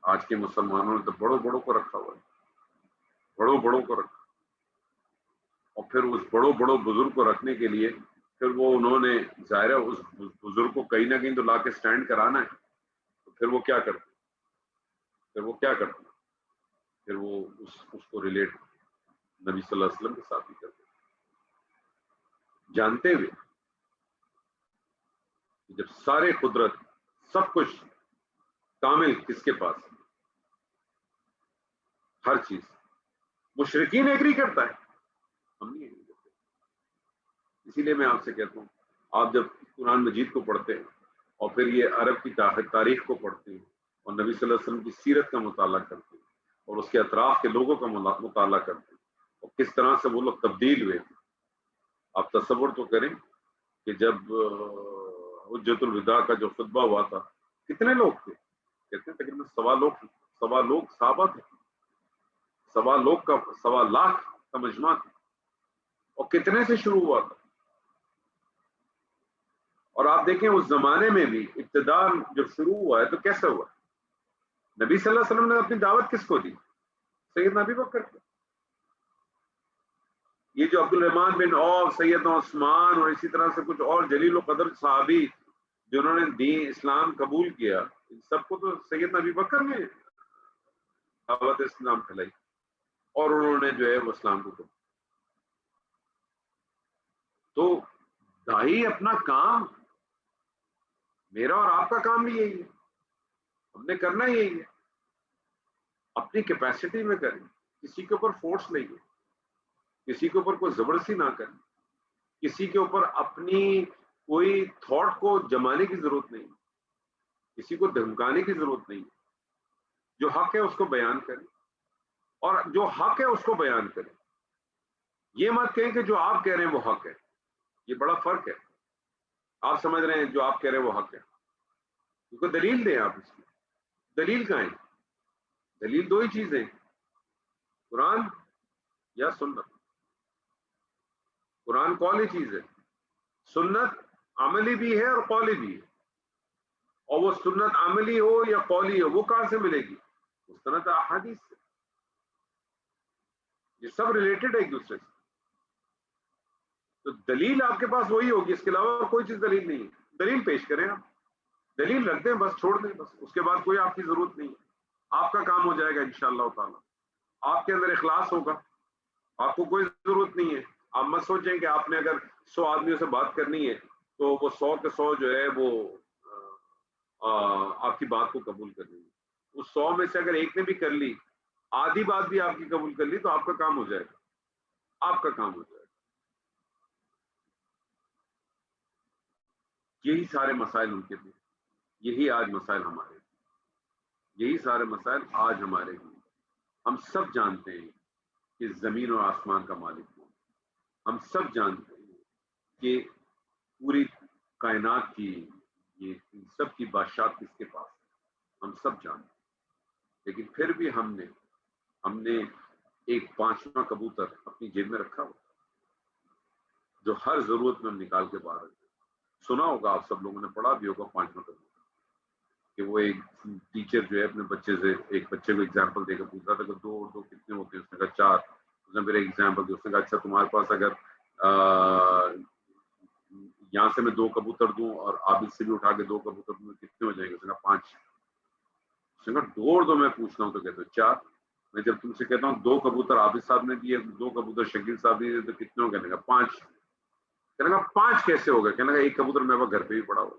آج کے مسلمانوں نے تو بڑوں بڑوں کو رکھا ہوا ہے، بڑوں بڑوں کو رکھا، اور پھر اس بڑوں بڑوں بزرگ کو رکھنے کے لیے پھر وہ انہوں نے ظاہر ہے اس بزرگ کو کہیں نہ کہیں تو لا کے سٹینڈ کرانا ہے. تو پھر وہ کیا کرتے پھر وہ اس کو ریلیٹ نبی صلی اللہ علیہ وسلم کے ساتھ ہی کرتے، جانتے ہوئے کہ جب سارے قدرت سب کچھ کامل کس کے پاس ہے، ہر چیز. مشرکین ایگری کرتا ہے، ہم نہیں ایگری کرتے. اسی لیے میں آپ سے کہتا ہوں، آپ جب قرآن مجید کو پڑھتے ہیں اور پھر یہ عرب کی تاریخ کو پڑھتے ہیں اور نبی صلی اللہ علیہ وسلم کی سیرت کا مطالعہ کرتے ہیں اور اس کے اطراف کے لوگوں کا مطالعہ کرتے ہیں اور کس طرح سے وہ لوگ تبدیل ہوئے، آپ تصور تو کریں کہ جب حجت الوداع کا جو خطبہ ہوا تھا کتنے لوگ تھے؟ کہتے ہیں تقریباً 1.25 لوگ صحابہ تھے، 1.25 لاکھ کا مجمع تھا. اور کتنے سے شروع ہوا تھا؟ اور آپ دیکھیں اس زمانے میں بھی ابتدا جب شروع ہوا ہے تو کیسا ہوا؟ نبی صلی اللہ علیہ وسلم نے اپنی دعوت کس کو دی؟ سیدنا ابی بکر کو. یہ جو عبد الرحمن بن عوف، سیدنا عثمان اور اسی طرح سے کچھ اور جلیل و قدر صحابی جنہوں نے دین اسلام قبول کیا، ان سب کو تو سیدنا ابی بکر نے دعوت اسلام پھیلائی اور انہوں نے جو ہے وہ اسلام کو قبول. تو دائی اپنا کام، میرا اور آپ کا کام بھی یہی ہے، ہم نے کرنا یہی ہے، اپنی کیپیسٹی میں کریں، کسی کے اوپر فورس لائیے، کسی کے اوپر کوئی زبردستی نہ کریں، کسی کے اوپر اپنی کوئی تھاٹ کو جمانے کی ضرورت نہیں، کسی کو دھمکانے کی ضرورت نہیں. جو حق ہے اس کو بیان کریں، اور جو حق ہے اس کو بیان کریں. یہ مت کہیں کہ جو آپ کہہ رہے ہیں وہ حق ہے. یہ بڑا فرق ہے. آپ سمجھ رہے ہیں جو آپ کہہ رہے ہیں وہ حق ہے، کیونکہ دلیل دیں. آپ اس کی دلیل کہاں ہے؟ دلیل دو ہی چیزیں، قرآن یا سنت؟ قرآن قولی چیز ہے، سنت عملی بھی ہے اور قولی بھی ہے، اور وہ سنت عملی ہو یا قولی ہو وہ کہاں سے ملے گی؟ مستند احادیث سے، یہ سب ریلیٹڈ ہے ایک دوسرے سے. تو دلیل آپ کے پاس وہی ہوگی، اس کے علاوہ کوئی چیز دلیل نہیں ہے. دلیل پیش کریں، آپ دلیل رکھ دیں، بس چھوڑ دیں، بس اس کے بعد کوئی آپ کی ضرورت نہیں ہے. آپ کا کام ہو جائے گا انشاءاللہ تعالی. آپ کے اندر اخلاص ہوگا، آپ کو کوئی ضرورت نہیں ہے. آپ مت سوچیں کہ آپ نے اگر 100 آدمیوں سے بات کرنی ہے تو وہ 100 کے 100 جو ہے وہ آپ کی بات کو قبول کر لیں گے. اس 100 میں سے اگر ایک نے بھی کر لی، آدھی بات بھی آپ کی قبول کر لی، تو آپ کا کام ہو جائے گا، آپ کا کام ہو جائے گا. یہی سارے مسائل ان کے تھے، یہی آج مسائل ہمارے، یہی سارے مسائل آج ہمارے ہیں. ہم سب جانتے ہیں کہ زمین اور آسمان کا مالک کون. ہم سب جانتے ہیں کہ پوری کائنات کی یہ ان سب کی بادشاہت کس کے پاس ہے. ہم سب جانتے ہیں، لیکن پھر بھی ہم نے ایک 5واں کبوتر اپنی جیب میں رکھا ہوا جو ہر ضرورت میں ہم نکال کے باہر رکھتے. سنا ہوگا، آپ سب لوگوں نے پڑھا بھی ہوگا 5واں کبوتر، کہ وہ ایک ٹیچر جو ہے اپنے بچے سے، ایک بچے کو ایگزامپل دے کے پوچھا تھا کہ 2 اور 2 کتنے ہوتے ہیں؟ اس نے کہا 4. اس نے پھر ایگزامپل دی، اس نے کہا اچھا تمہارے پاس اگر یہاں سے میں 2 کبوتر دوں اور عابد سے بھی اٹھا کے 2 کبوتر دوں، کتنے ہو جائیں گے؟ اس نے کہا 5. اس نے کہا 2 اور 2 میں پوچھتا ہوں تو کہتے 4. میں جب تم سے کہتا ہوں 2 کبوتر عابد صاحب نے دیے، 2 کبوتر شکیل صاحب نے دیے، تو کتنے ہو؟ کہنے کا 5. کہنے کا 5 کیسے ہو گئے؟ کہنے کا ایک کبوتر میرے پاس گھر پہ بھی پڑا ہوا.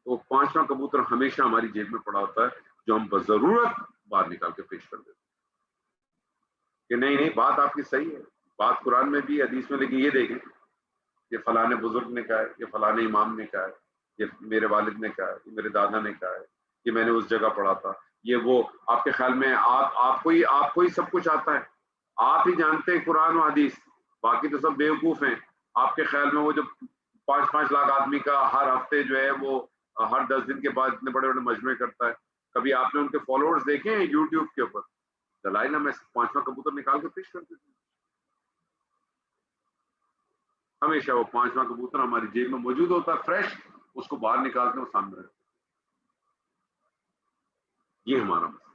تو 5واں کبوتر ہمیشہ ہماری جیب میں پڑا ہوتا ہے، جو ہم بضرورت باہر نکال کے پیش کر دیتے ہیں کہ نہیں بات آپ کی صحیح ہے، بات قرآن میں بھی حدیث میں، لیکن یہ دیکھیں کہ فلاں بزرگ نے کہا ہے، یہ فلاں امام نے کہا ہے، یہ میرے والد نے کہا ہے، یہ میرے دادا نے کہا ہے، یہ میں نے اس جگہ پڑھا تھا، یہ وہ. آپ کے خیال میں آپ کو ہی سب کچھ آتا ہے؟ آپ ہی جانتے ہیں قرآن و حدیث، باقی تو سب بیوقوف ہیں. آپ کے خیال میں وہ جو 5 لاکھ آدمی کا ہر ہفتے جو ہے وہ ہر 10 دن کے بعد اتنے بڑے بڑے مجمعے کرتا ہے، کبھی آپ نے ان کے فالوورز دیکھے ہیں یوٹیوب کے اوپر؟ دلائل میں 5واں کبوتر نکال کے پیش کرتے تھے. ہمیشہ وہ 5واں کبوتر ہماری جیب میں موجود ہوتا ہے، فریش، اس کو باہر نکالتے ہیں، وہ سامنے رکھتے. یہ ہمارا مسئلہ.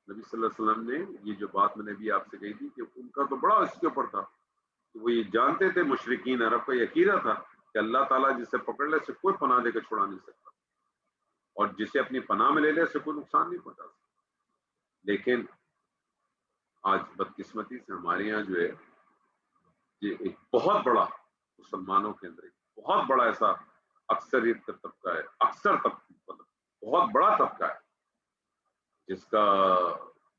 نبی صلی اللہ علیہ وسلم نے یہ جو بات میں نے بھی آپ سے کہی تھی کہ ان کا تو بڑا اس کے اوپر تھا کہ وہ یہ جانتے تھے، مشرکین عرب کا یہ عقیدہ تھا کہ اللہ تعالیٰ جسے پکڑ لے اسے کوئی پناہ دے کر چھڑا نہیں سکتا، اور جسے اپنی پناہ میں لے لے اسے کوئی نقصان نہیں پہنچا سکتا. لیکن آج بدقسمتی سے ہمارے یہاں جو ہے یہ ایک بہت بڑا، مسلمانوں کے اندر ایک بہت بڑا ایسا اکثریت کا طبقہ ہے، بہت بڑا طبقہ ہے جس کا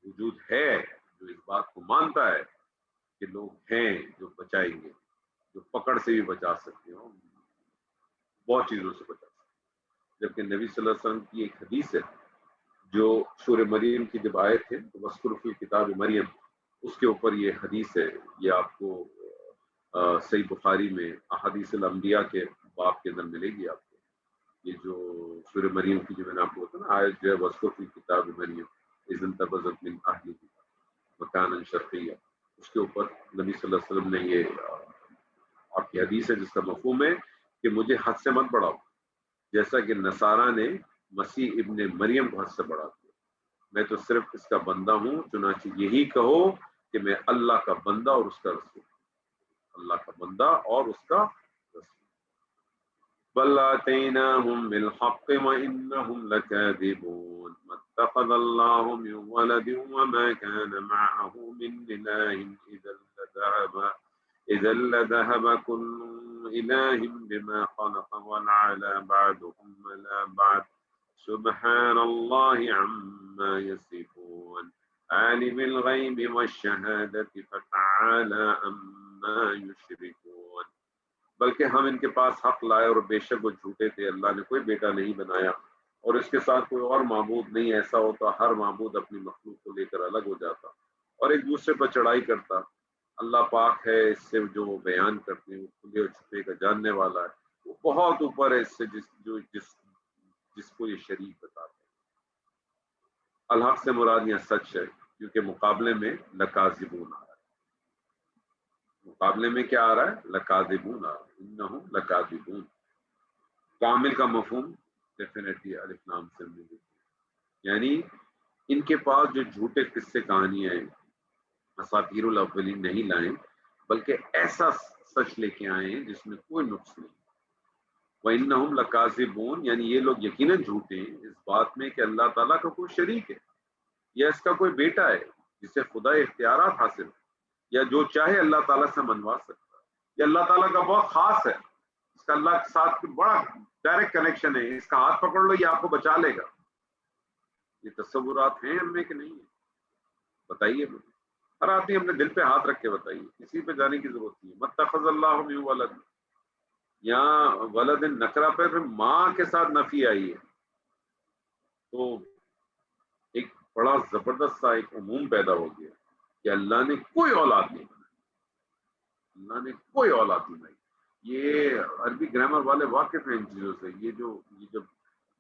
وجود ہے، جو اس بات کو مانتا ہے کہ لوگ ہیں جو بچائیں گے، جو پکڑ سے بھی بچا سکتے ہو، بہت چیزوں سے بچا سکتے. جبکہ نبی صلی اللہ علیہ وسلم کی ایک حدیث ہے جو سورہ مریم کی جب آئے تھے تو وذکر فی کتاب مریم، اس کے اوپر یہ حدیث ہے. یہ آپ کو صحیح بخاری میں احادیث الانبیاء کے باب کے اندر ملے گی آپ کو. یہ جو سورہ مریم کی جو میں نے آپ کو بتا نا آیت جو ہے وذکر فی کتاب مریم اذ انتبذت من اہلها مکانا شرقیا، اس کے اوپر نبی صلی اللہ علیہ وسلم نے یہ آپ کی حدیث ہے جس کا مفہوم ہے کہ مجھے حد سے مت بڑھاؤ، جیسا کہ نصارہ نے مسیح ابن مریم کو حد سے بڑھا دیا. میں تو صرف اس کا بندہ ہوں، چنانچہ یہی کہو کہ میں اللہ کا بندہ اور اس کا رسول، اللہ کا بندہ اور اس کا رسول. بل آتیناہم بالحق وانہم لکاذبون ما اتخذ اللہ من ولد وما كان معه من الہ اذا لذهب كل الہ بما خلق ولعلى بعضهم على بعض سبحان اللہ عما يصفون عالم الغیب والشہادة فتعالى عما يشركون. بلکہ ہم ان کے پاس حق لائے اور بے شک وہ جھوٹے تھے. اللہ نے کوئی بیٹا نہیں بنایا اور اس کے ساتھ کوئی اور معبود نہیں. ایسا ہوتا ہر معبود اپنی مخلوق کو لے کر الگ ہو جاتا اور ایک دوسرے پر چڑھائی کرتا. اللہ پاک ہے اس سے جو وہ بیان کرتے ہیں، وہ کھلے اور چھپے کا جاننے والا ہے، وہ بہت اوپر ہے اس سے جس کو یہ شریک بتاتے ہیں. الحق سے مراد یہاں سچ ہے، کیونکہ مقابلے میں لکاذبون آ رہا ہے. مقابلے میں کیا آ رہا ہے؟ لکاذبون آ رہا ہے. انہم لکاذبون. کامل کا مفہوم ڈیفینیٹلی الف لام سے مل گئی. یعنی ان کے پاس جو جھوٹے قصے کہانیاں ہیں اساطیر الاولین نہیں لائیں، بلکہ ایسا سچ لے کے آئے ہیں جس میں کوئی نقص نہیں. وَإِنَّهُمْ لَكَاذِبُونَ، یعنی یہ لوگ یقیناً جھوٹے ہیں اس بات میں کہ اللہ تعالیٰ کا کوئی شریک ہے یا اس کا کوئی بیٹا ہے جسے خدا اختیارات حاصل ہے، یا جو چاہے اللہ تعالیٰ سے منوا سکتا ہے، یا اللہ تعالیٰ کا بہت خاص ہے، اس کا اللہ کے ساتھ بڑا ڈائریکٹ کنیکشن ہے، اس کا ہاتھ پکڑ لو یہ آپ کو بچا لے گا. یہ تصورات ہیں ہم میں کہ نہیں ہے؟ بتائیے مجھے. ہر آدمی اپنے دل پہ ہاتھ رکھ کے بتائیے، کسی پہ جانے کی ضرورت نہیں ہے. متخذ اللہ من ولد، یہاں ولد نکرہ پہ پھر ماں کے ساتھ نفی آئی ہے، تو ایک بڑا زبردست سا ایک عموم پیدا ہو گیا کہ اللہ نے کوئی اولاد نہیں بنائی. اللہ نے کوئی اولاد نہیں بنائی. یہ عربی گرامر والے واقف ہیں ان چیزوں سے. یہ جب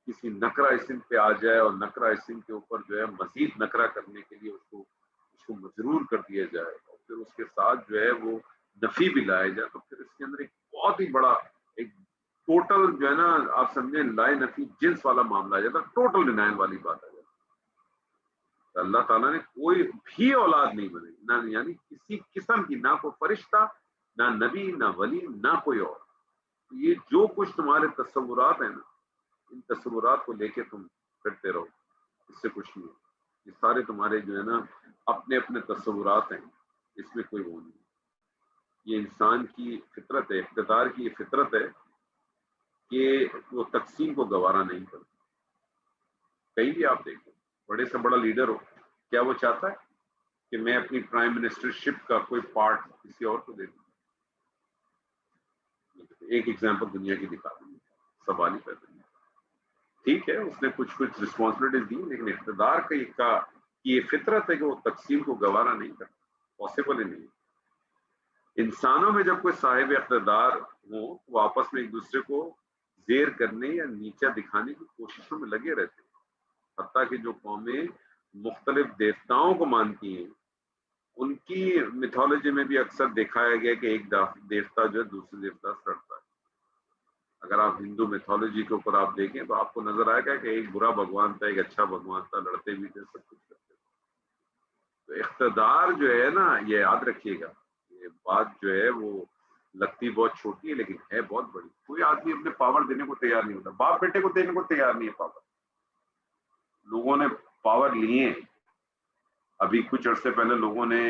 کسی نکرہ اسم پہ آ جائے اور نکرہ اسم کے اوپر جو ہے مزید نکرہ کرنے کے لیے اس کو مجرور کر دیا جائے اور پھر اس کے ساتھ جو ہے وہ نفی بھی لایا جائے، تو پھر اس کے اندر ایک بہت ہی بڑا ایک ٹوٹل جو ہے نا آپ سمجھیں لائے نفی جنس والا معاملہ آ جاتا ہے، ٹوٹل ڈینائل والی بات آ جاتی ہے. اللہ تعالیٰ نے کوئی بھی اولاد نہیں بنائی، نہ یعنی کسی قسم کی، نہ کوئی فرشتہ، نہ نبی، نہ ولی، نہ کوئی اور. یہ جو کچھ تمہارے تصورات ہیں نا، ان تصورات کو لے کے تم کرتے رہو، اس سے کچھ نہیں ہے. یہ سارے تمہارے جو ہے نا اپنے اپنے تصورات ہیں، اس میں کوئی وہ نہیں. یہ انسان کی فطرت ہے، اقتدار کی یہ فطرت ہے کہ وہ تقسیم کو گوارا نہیں کرتا. کہیں بھی آپ دیکھیں بڑے سے بڑا لیڈر ہو، کیا وہ چاہتا ہے کہ میں اپنی پرائم منسٹر شپ کا کوئی پارٹ کسی اور کو دے دوں؟ ایک ایگزامپل دنیا کی دکھا دوں، سوال ہی پیدا نہیں. ٹھیک ہے اس نے کچھ رسپانسبلٹیز دی، لیکن اقتدار کا یہ فطرت ہے کہ وہ تقسیم کو گوارا نہیں کرتا، پاسبل ہی نہیں. انسانوں میں جب کوئی صاحب اقتدار ہو وہ آپس میں ایک دوسرے کو زیر کرنے یا نیچا دکھانے کی کوششوں میں لگے رہتے ہیں. حتیٰ کہ جو قومیں مختلف دیوتاؤں کو مانتی ہیں ان کی میتھولوجی میں بھی اکثر دکھایا گیا کہ ایک دیوتا جو ہے دوسرے دیوتا سے لڑتا ہے. اگر آپ ہندو میتھولوجی کے اوپر آپ دیکھیں تو آپ کو نظر آئے گا کہ ایک برا بھگوان تھا، ایک اچھا بھگوان تھا، لڑتے بھی تھے، سب کچھ کرتے تھے. تو اقتدار جو ہے نا، یہ یاد رکھیے گا، یہ بات جو ہے وہ لگتی بہت چھوٹی ہے لیکن ہے بہت بڑی. کوئی آدمی اپنے پاور دینے کو تیار نہیں ہوتا، باپ بیٹے کو دینے کو تیار نہیں ہے پاور. لوگوں نے پاور لیے. ابھی کچھ عرصے پہلے لوگوں نے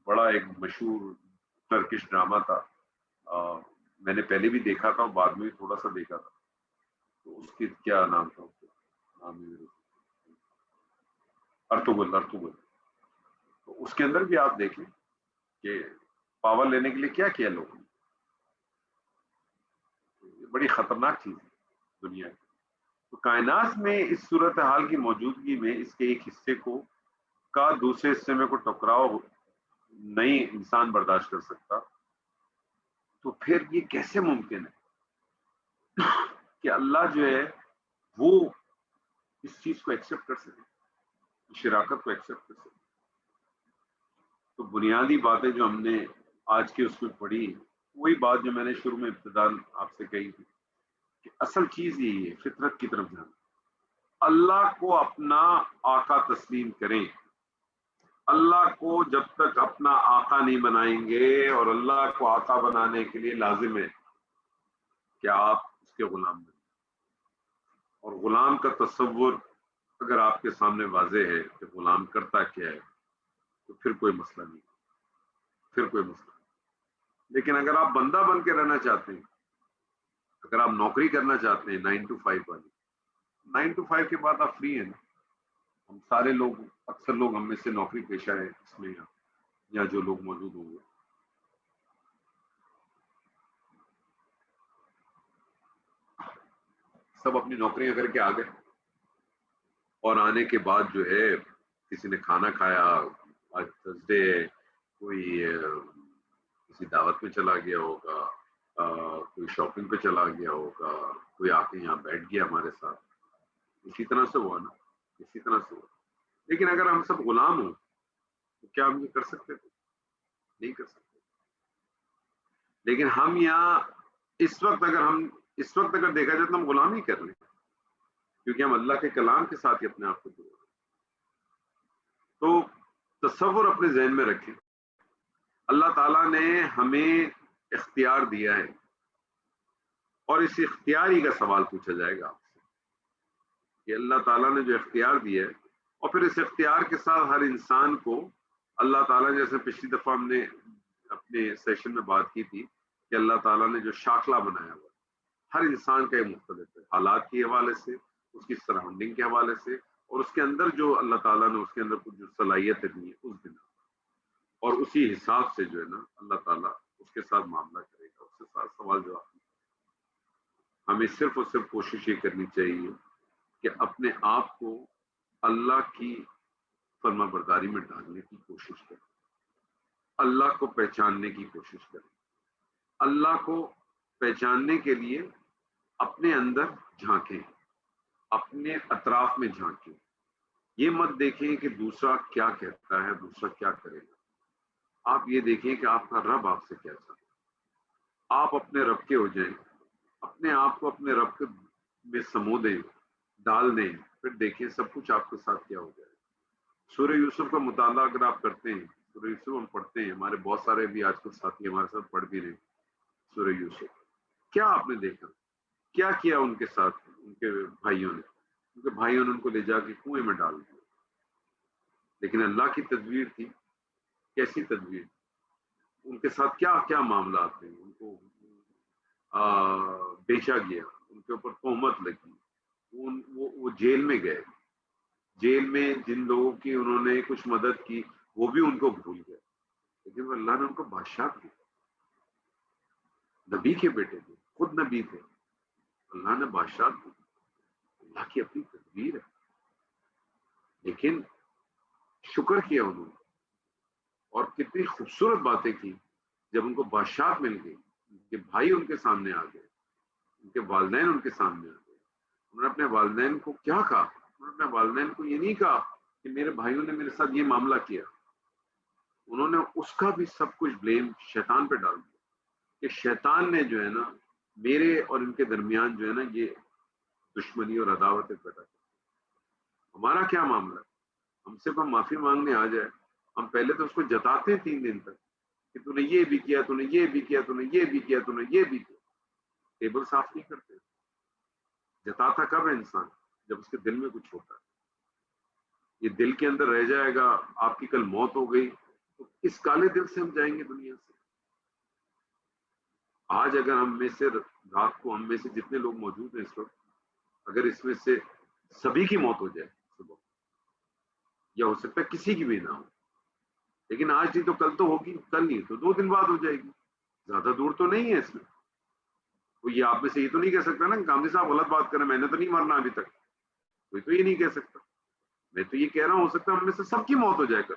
بڑا ایک مشہور ٹرکش ڈرامہ تھا، میں نے پہلے بھی دیکھا تھا اور بعد میں بھی تھوڑا سا دیکھا تھا. تو اس کی کیا نام تھا؟ ارطغرل. تو اس کے اندر بھی آپ دیکھیں کہ پاور لینے کے لیے کیا کیا لوگوں نے. یہ بڑی خطرناک چیز ہے دنیا کی. تو کائنات میں اس صورتحال کی موجودگی میں اس کے ایک حصے کا دوسرے حصے میں کوئی ٹکراؤ نہیں انسان برداشت کر سکتا، تو پھر یہ کیسے ممکن ہے کہ اللہ جو ہے وہ اس چیز کو ایکسپٹ کر سکے، شراکت کو ایکسپٹ کر سکے. تو بنیادی باتیں جو ہم نے آج کی اس میں پڑھی، وہی بات جو میں نے شروع میں ابتداء آپ سے کہی تھی کہ اصل چیز یہی ہے، فطرت کی طرف جانا. اللہ کو اپنا آقا تسلیم کریں. اللہ کو جب تک اپنا آقا نہیں بنائیں گے، اور اللہ کو آقا بنانے کے لیے لازم ہے کہ آپ اس کے غلام بنیں. اور غلام کا تصور اگر آپ کے سامنے واضح ہے کہ غلام کرتا کیا ہے تو پھر کوئی مسئلہ نہیں، پھر کوئی مسئلہ نہیں. لیکن اگر آپ بندہ بن کے رہنا چاہتے ہیں، اگر آپ نوکری کرنا چاہتے ہیں 9 to 5 والی، 9 to 5 کے بعد آپ فری ہیں. ہم سارے لوگ، اکثر لوگ ہم میں سے نوکری پیشہ ہے اس میں، یا جو لوگ موجود ہوں گے، سب اپنی نوکریاں کر کے آ گئے. اور آنے کے بعد جو ہے کسی نے کھانا کھایا، آج تھرسڈے ہے، کوئی کسی دعوت میں چلا گیا ہوگا، کوئی شاپنگ پہ چلا گیا ہوگا، کوئی آ کے یہاں بیٹھ گیا ہمارے ساتھ. اسی طرح سے ہوا نا، اسی طرح سے ہوا. لیکن اگر ہم سب غلام ہوں تو کیا ہم یہ کر سکتے تھے؟ نہیں کر سکتے. لیکن ہم یہاں اس وقت اگر دیکھا جائے تو ہم غلام ہی کر لیں، کیونکہ ہم اللہ کے کلام کے ساتھ ہی اپنے آپ کو جوڑ رہے ہیں. تو تصور اپنے ذہن میں رکھیں، اللہ تعالیٰ نے ہمیں اختیار دیا ہے اور اس اختیاری کا سوال پوچھا جائے گا آپ سے کہ اللہ تعالیٰ نے جو اختیار دیا ہے، اور پھر اس اختیار کے ساتھ ہر انسان کو اللہ تعالیٰ نے، جیسے پچھلی دفعہ ہم نے اپنے سیشن میں بات کی تھی کہ اللہ تعالیٰ نے جو شاخلہ بنایا ہوا ہے ہر انسان کا یہ مختلف ہے، حالات کے حوالے سے، اس کی سراؤنڈنگ کے حوالے سے، اور اس کے اندر جو اللہ تعالیٰ نے اس کے اندر کچھ جو صلاحیتیں دی ہیں اس بنا پر، اور اسی حساب سے جو ہے نا اللہ تعالیٰ اس کے ساتھ معاملہ کرے گا، اس کے ساتھ سوال جواب. ہمیں صرف اور صرف کوشش یہ کرنی چاہیے کہ اپنے آپ کو اللہ کی فرما برداری میں ڈالنے کی کوشش کریں، اللہ کو پہچاننے کی کوشش کریں. اللہ کو پہچاننے کے لیے اپنے اندر جھانکیں، اپنے اطراف میں جھانکیں. یہ مت دیکھیں کہ دوسرا کیا کہتا ہے، دوسرا کیا کرے گا. آپ یہ دیکھیں کہ آپ کا رب آپ سے کیا چاہتا ہے. آپ اپنے رب کے ہو جائیں، اپنے آپ کو اپنے رب کے میں سمو دیں، ڈال دیں، پھر دیکھیں سب کچھ آپ کے ساتھ کیا ہو جائے. سورہ یوسف کا مطالعہ اگر آپ کرتے ہیں، سورہ یوسف ہم پڑھتے ہیں، ہمارے بہت سارے بھی آج کل ساتھی ہمارے ساتھ پڑھ بھی رہے ہیں. سورہ یوسف کیا آپ نے دیکھا، کیا کیا ان کے ساتھ ان کے بھائیوں نے؟ ان کے بھائیوں نے ان کو لے جا کے کنویں میں ڈال دیا. لیکن اللہ کی تدبیر تھی. کیسی تدبیر؟ ان کے ساتھ کیا کیا معاملات ہیں. ان کو بیچا گیا، ان کے اوپر تہمت لگی، وہ جیل میں گئے. جیل میں جن لوگوں کی انہوں نے کچھ مدد کی وہ بھی ان کو بھول گئے. لیکن اللہ نے ان کو بادشاہ دیا. نبی کے بیٹے تھے، خود نبی تھے، اللہ نے بادشاہ دی. اللہ کی اپنی تدبیر ہے. لیکن شکر کیا انہوں نے، اور کتنی خوبصورت باتیں کی جب ان کو بادشاہ مل گئی. ان کے بھائی ان کے سامنے آ گئے، ان کے والدین ان کے سامنے آ گئے. انہوں نے اپنے والدین کو کیا کہا؟ انہوں نے اپنے والدین کو یہ نہیں کہا کہ میرے بھائیوں نے میرے ساتھ یہ معاملہ کیا. انہوں نے اس کا بھی سب کچھ بلیم شیطان پہ ڈال دیا کہ شیطان نے جو ہے نا میرے اور ان کے درمیان جو ہے نا یہ دشمنی اور عداوتیں پیدا کی. ہمارا کیا معاملہ ہے؟ ہم صرف ہم معافی مانگنے آ جائے، ہم پہلے تو اس کو جتاتے ہیں 3 دن تک کہ تو نے یہ بھی کیا، تو نے یہ بھی کیا، تو نے یہ بھی کیا، تو نے یہ بھی کیا. ٹیبل صاف نہیں کرتے. جتاتا کب ہے انسان؟ جب اس کے دل میں کچھ ہوتا ہے. یہ دل کے اندر رہ جائے گا. آپ کی کل موت ہو گئی تو اس کالے دل سے ہم جائیں گے دنیا سے. آج اگر ہم میں سے رات کو ہم میں سے جتنے لوگ موجود ہیں اس وقت، اگر اس میں سے سبھی کی موت ہو جائے صبح، یا ہو سکتا ہے کسی کی بھی نہ ہو، لیکن آج نہیں تو کل تو ہوگی، کل نہیں تو 2 دن بعد ہو جائے گی. زیادہ دور تو نہیں ہے اس میں. وہ یہ آپ میں سے یہ تو نہیں کہہ سکتا نا کہ گاندھی صاحب غلط بات کریں، میں نے تو نہیں مرنا ابھی تک. کوئی تو یہ نہیں کہہ سکتا. میں تو یہ کہہ رہا ہوں ہو سکتا ہے ہم میں سے سب کی موت ہو جائے کر.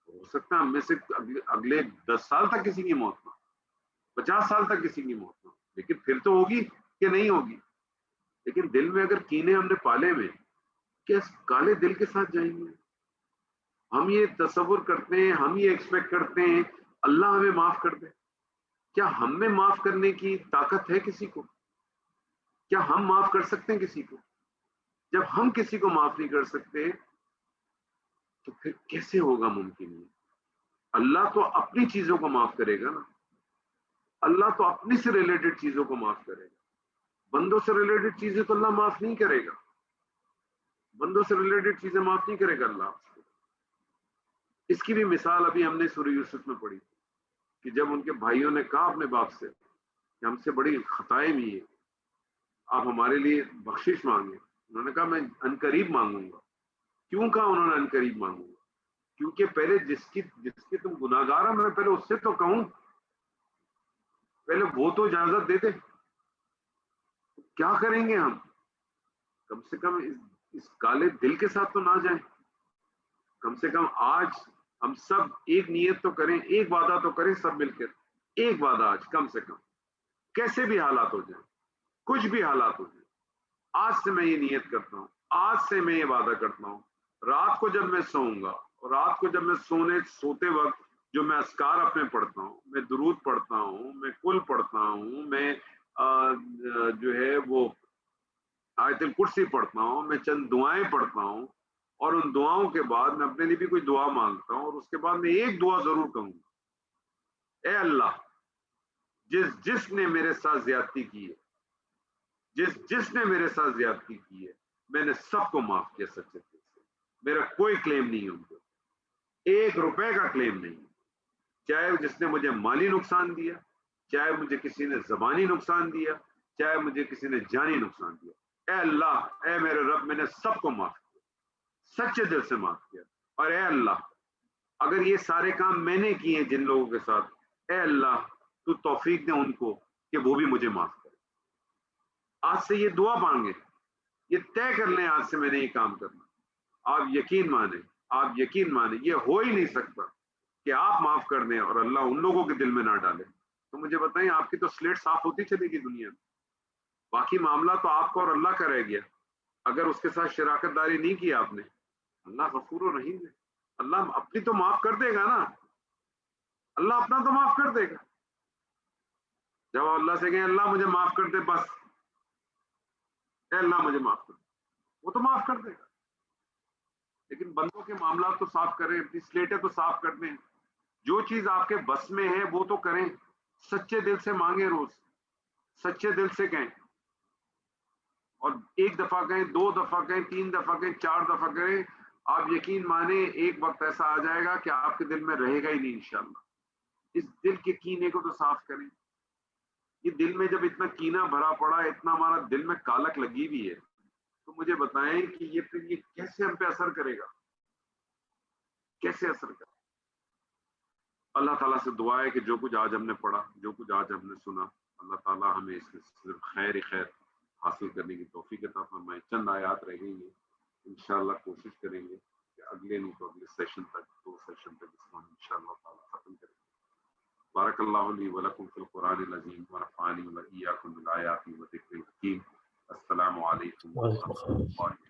ہو سکتا ہے ہم میں سے اگلے 10 سال تک کسی کی موت نہ، 50 سال تک کسی کی موت نہ، لیکن پھر تو ہوگی کہ نہیں ہوگی. لیکن دل میں اگر کینے ہم نے پالے میں، کیا کالے دل کے ساتھ جائیں گے؟ ہم یہ تصور کرتے ہیں، ہم یہ ایکسپیکٹ کرتے ہیں اللہ ہمیں معاف کر دے. کیا ہم میں معاف کرنے کی طاقت ہے کسی کو؟ کیا ہم معاف کر سکتے ہیں کسی کو؟ جب ہم کسی کو معاف نہیں کر سکتے تو پھر کیسے ہوگا ممکن ہے؟ اللہ تو اپنی چیزوں کو معاف کرے گا نا. اللہ تو اپنی سے ریلیٹڈ چیزوں کو معاف کرے گا. بندوں سے ریلیٹڈ چیزیں تو اللہ معاف نہیں کرے گا. بندوں سے ریلیٹڈ چیزیں معاف نہیں کرے گا اللہ. اس کی بھی مثال ابھی ہم نے سورہ یوسف میں پڑھی کہ جب ان کے بھائیوں نے کہا اپنے باپ سے کہ ہم سے بڑی خطائیں بھی ہیں، آپ ہمارے لیے بخشش مانگیں. انہوں نے کہا میں عنقریب مانگوں گا. کیوں کہا انہوں نے عنقریب مانگوں گا؟ کیونکہ پہلے جس کی تم گناہگار ہو میں پہلے اس سے تو کہوں، پہلے وہ تو اجازت دے دے. کیا کریں گے ہم؟ کم سے کم اس کالے دل کے ساتھ تو نہ جائیں. کم سے کم آج ہم سب ایک نیت تو کریں، ایک وعدہ تو کریں سب مل کر. ایک وعدہ آج کم سے کم، کیسے بھی حالات ہو جائیں، کچھ بھی حالات ہو جائیں، آج سے میں یہ نیت کرتا ہوں، آج سے میں یہ وعدہ کرتا ہوں رات کو جب میں سوؤں گا اور رات کو جب میں سوتے وقت جو میں اذکار اپنے پڑھتا ہوں، میں درود پڑھتا ہوں، میں کل پڑھتا ہوں، میں جو ہے وہ آیت الکرسی پڑھتا ہوں، میں چند دعائیں پڑھتا ہوں، اور ان دعاؤں کے بعد میں اپنے لیے بھی کوئی دعا مانگتا ہوں، اور اس کے بعد میں ایک دعا ضرور کہوں گا، اے اللہ جس نے میرے ساتھ زیادتی کی ہے، جس نے میرے ساتھ زیادتی کی ہے، میں نے سب کو معاف کیا سچے دل سے، میرا کوئی کلیم نہیں ہے ان کو، 1 روپے کا کلیم نہیں، چاہے جس نے مجھے مالی نقصان دیا، چاہے مجھے کسی نے زبانی نقصان دیا، چاہے مجھے کسی نے جانی نقصان دیا، اے اللہ، اے میرے رب، میں نے سب کو معاف کیا، سچے دل سے معاف کیا، اور اے اللہ اگر یہ سارے کام میں نے کیے جن لوگوں کے ساتھ، اے اللہ تو توفیق دے ان کو کہ وہ بھی مجھے معاف کرے۔ آج سے یہ دعا مانگے، یہ طے کر لیں آج سے میں نے یہ کام کرنا۔ آپ یقین مانیں یہ ہو ہی نہیں سکتا کہ آپ معاف کر دیں اور اللہ ان لوگوں کے دل میں نہ ڈالے۔ تو مجھے بتائیں، آپ کی تو سلیٹ صاف ہوتی چلے گی دنیا میں، باقی معاملہ تو آپ کا اور اللہ کا رہ گیا۔ اگر اس کے ساتھ شراکت داری نہیں کی آپ نے، اللہ غفور و رحیم ہے، اللہ اپنی تو معاف کر دے گا نا، اللہ اپنا تو معاف کر دے گا۔ جب اللہ سے کہیں اللہ مجھے معاف کر دے، بس اے اللہ مجھے معاف کر دے، وہ تو معاف کر دے گا۔ لیکن بندوں کے معاملات تو صاف کریں، اپنی سلیٹیں تو صاف کر دیں، جو چیز آپ کے بس میں ہے وہ تو کریں، سچے دل سے مانگیں، روز سچے دل سے کہیں، اور 1 دفعہ کہیں، 2 دفعہ کہیں، 3 دفعہ کہیں، 4 دفعہ کہیں، آپ یقین مانیں ایک وقت ایسا آ جائے گا کہ آپ کے دل میں رہے گا ہی نہیں انشاءاللہ۔ اس دل کے کینے کو تو صاف کریں۔ یہ دل میں جب اتنا کینہ بھرا پڑا ہے، اتنا ہمارا دل میں کالک لگی ہوئی ہے، تو مجھے بتائیں کہ یہ پھر یہ کیسے ہم پہ اثر کرے گا، کیسے اثر کرے گا؟ اللہ تعالیٰ سے دعا ہے کہ جو کچھ آج ہم نے پڑھا، جو کچھ آج ہم نے سنا، اللہ تعالیٰ ہمیں اس میں صرف خیر ہی خیر حاصل کرنے کی توفیق عطا فرمائے۔ چند آیات رہ گئی ہیں، انشاءاللہ کوشش کریں گے کہ اگلے نہیں تو اگلے سیشن تک، 2 سیشن تک اس کو ہم انشاءاللہ تعالیٰ ختم کریں گے۔ بارک اللہ لی ولکم فی القرآن العظیم ونفعنی وإیاکم بالآیات والذکر الحکیم۔ السلام علیکم ورحمۃ اللہ۔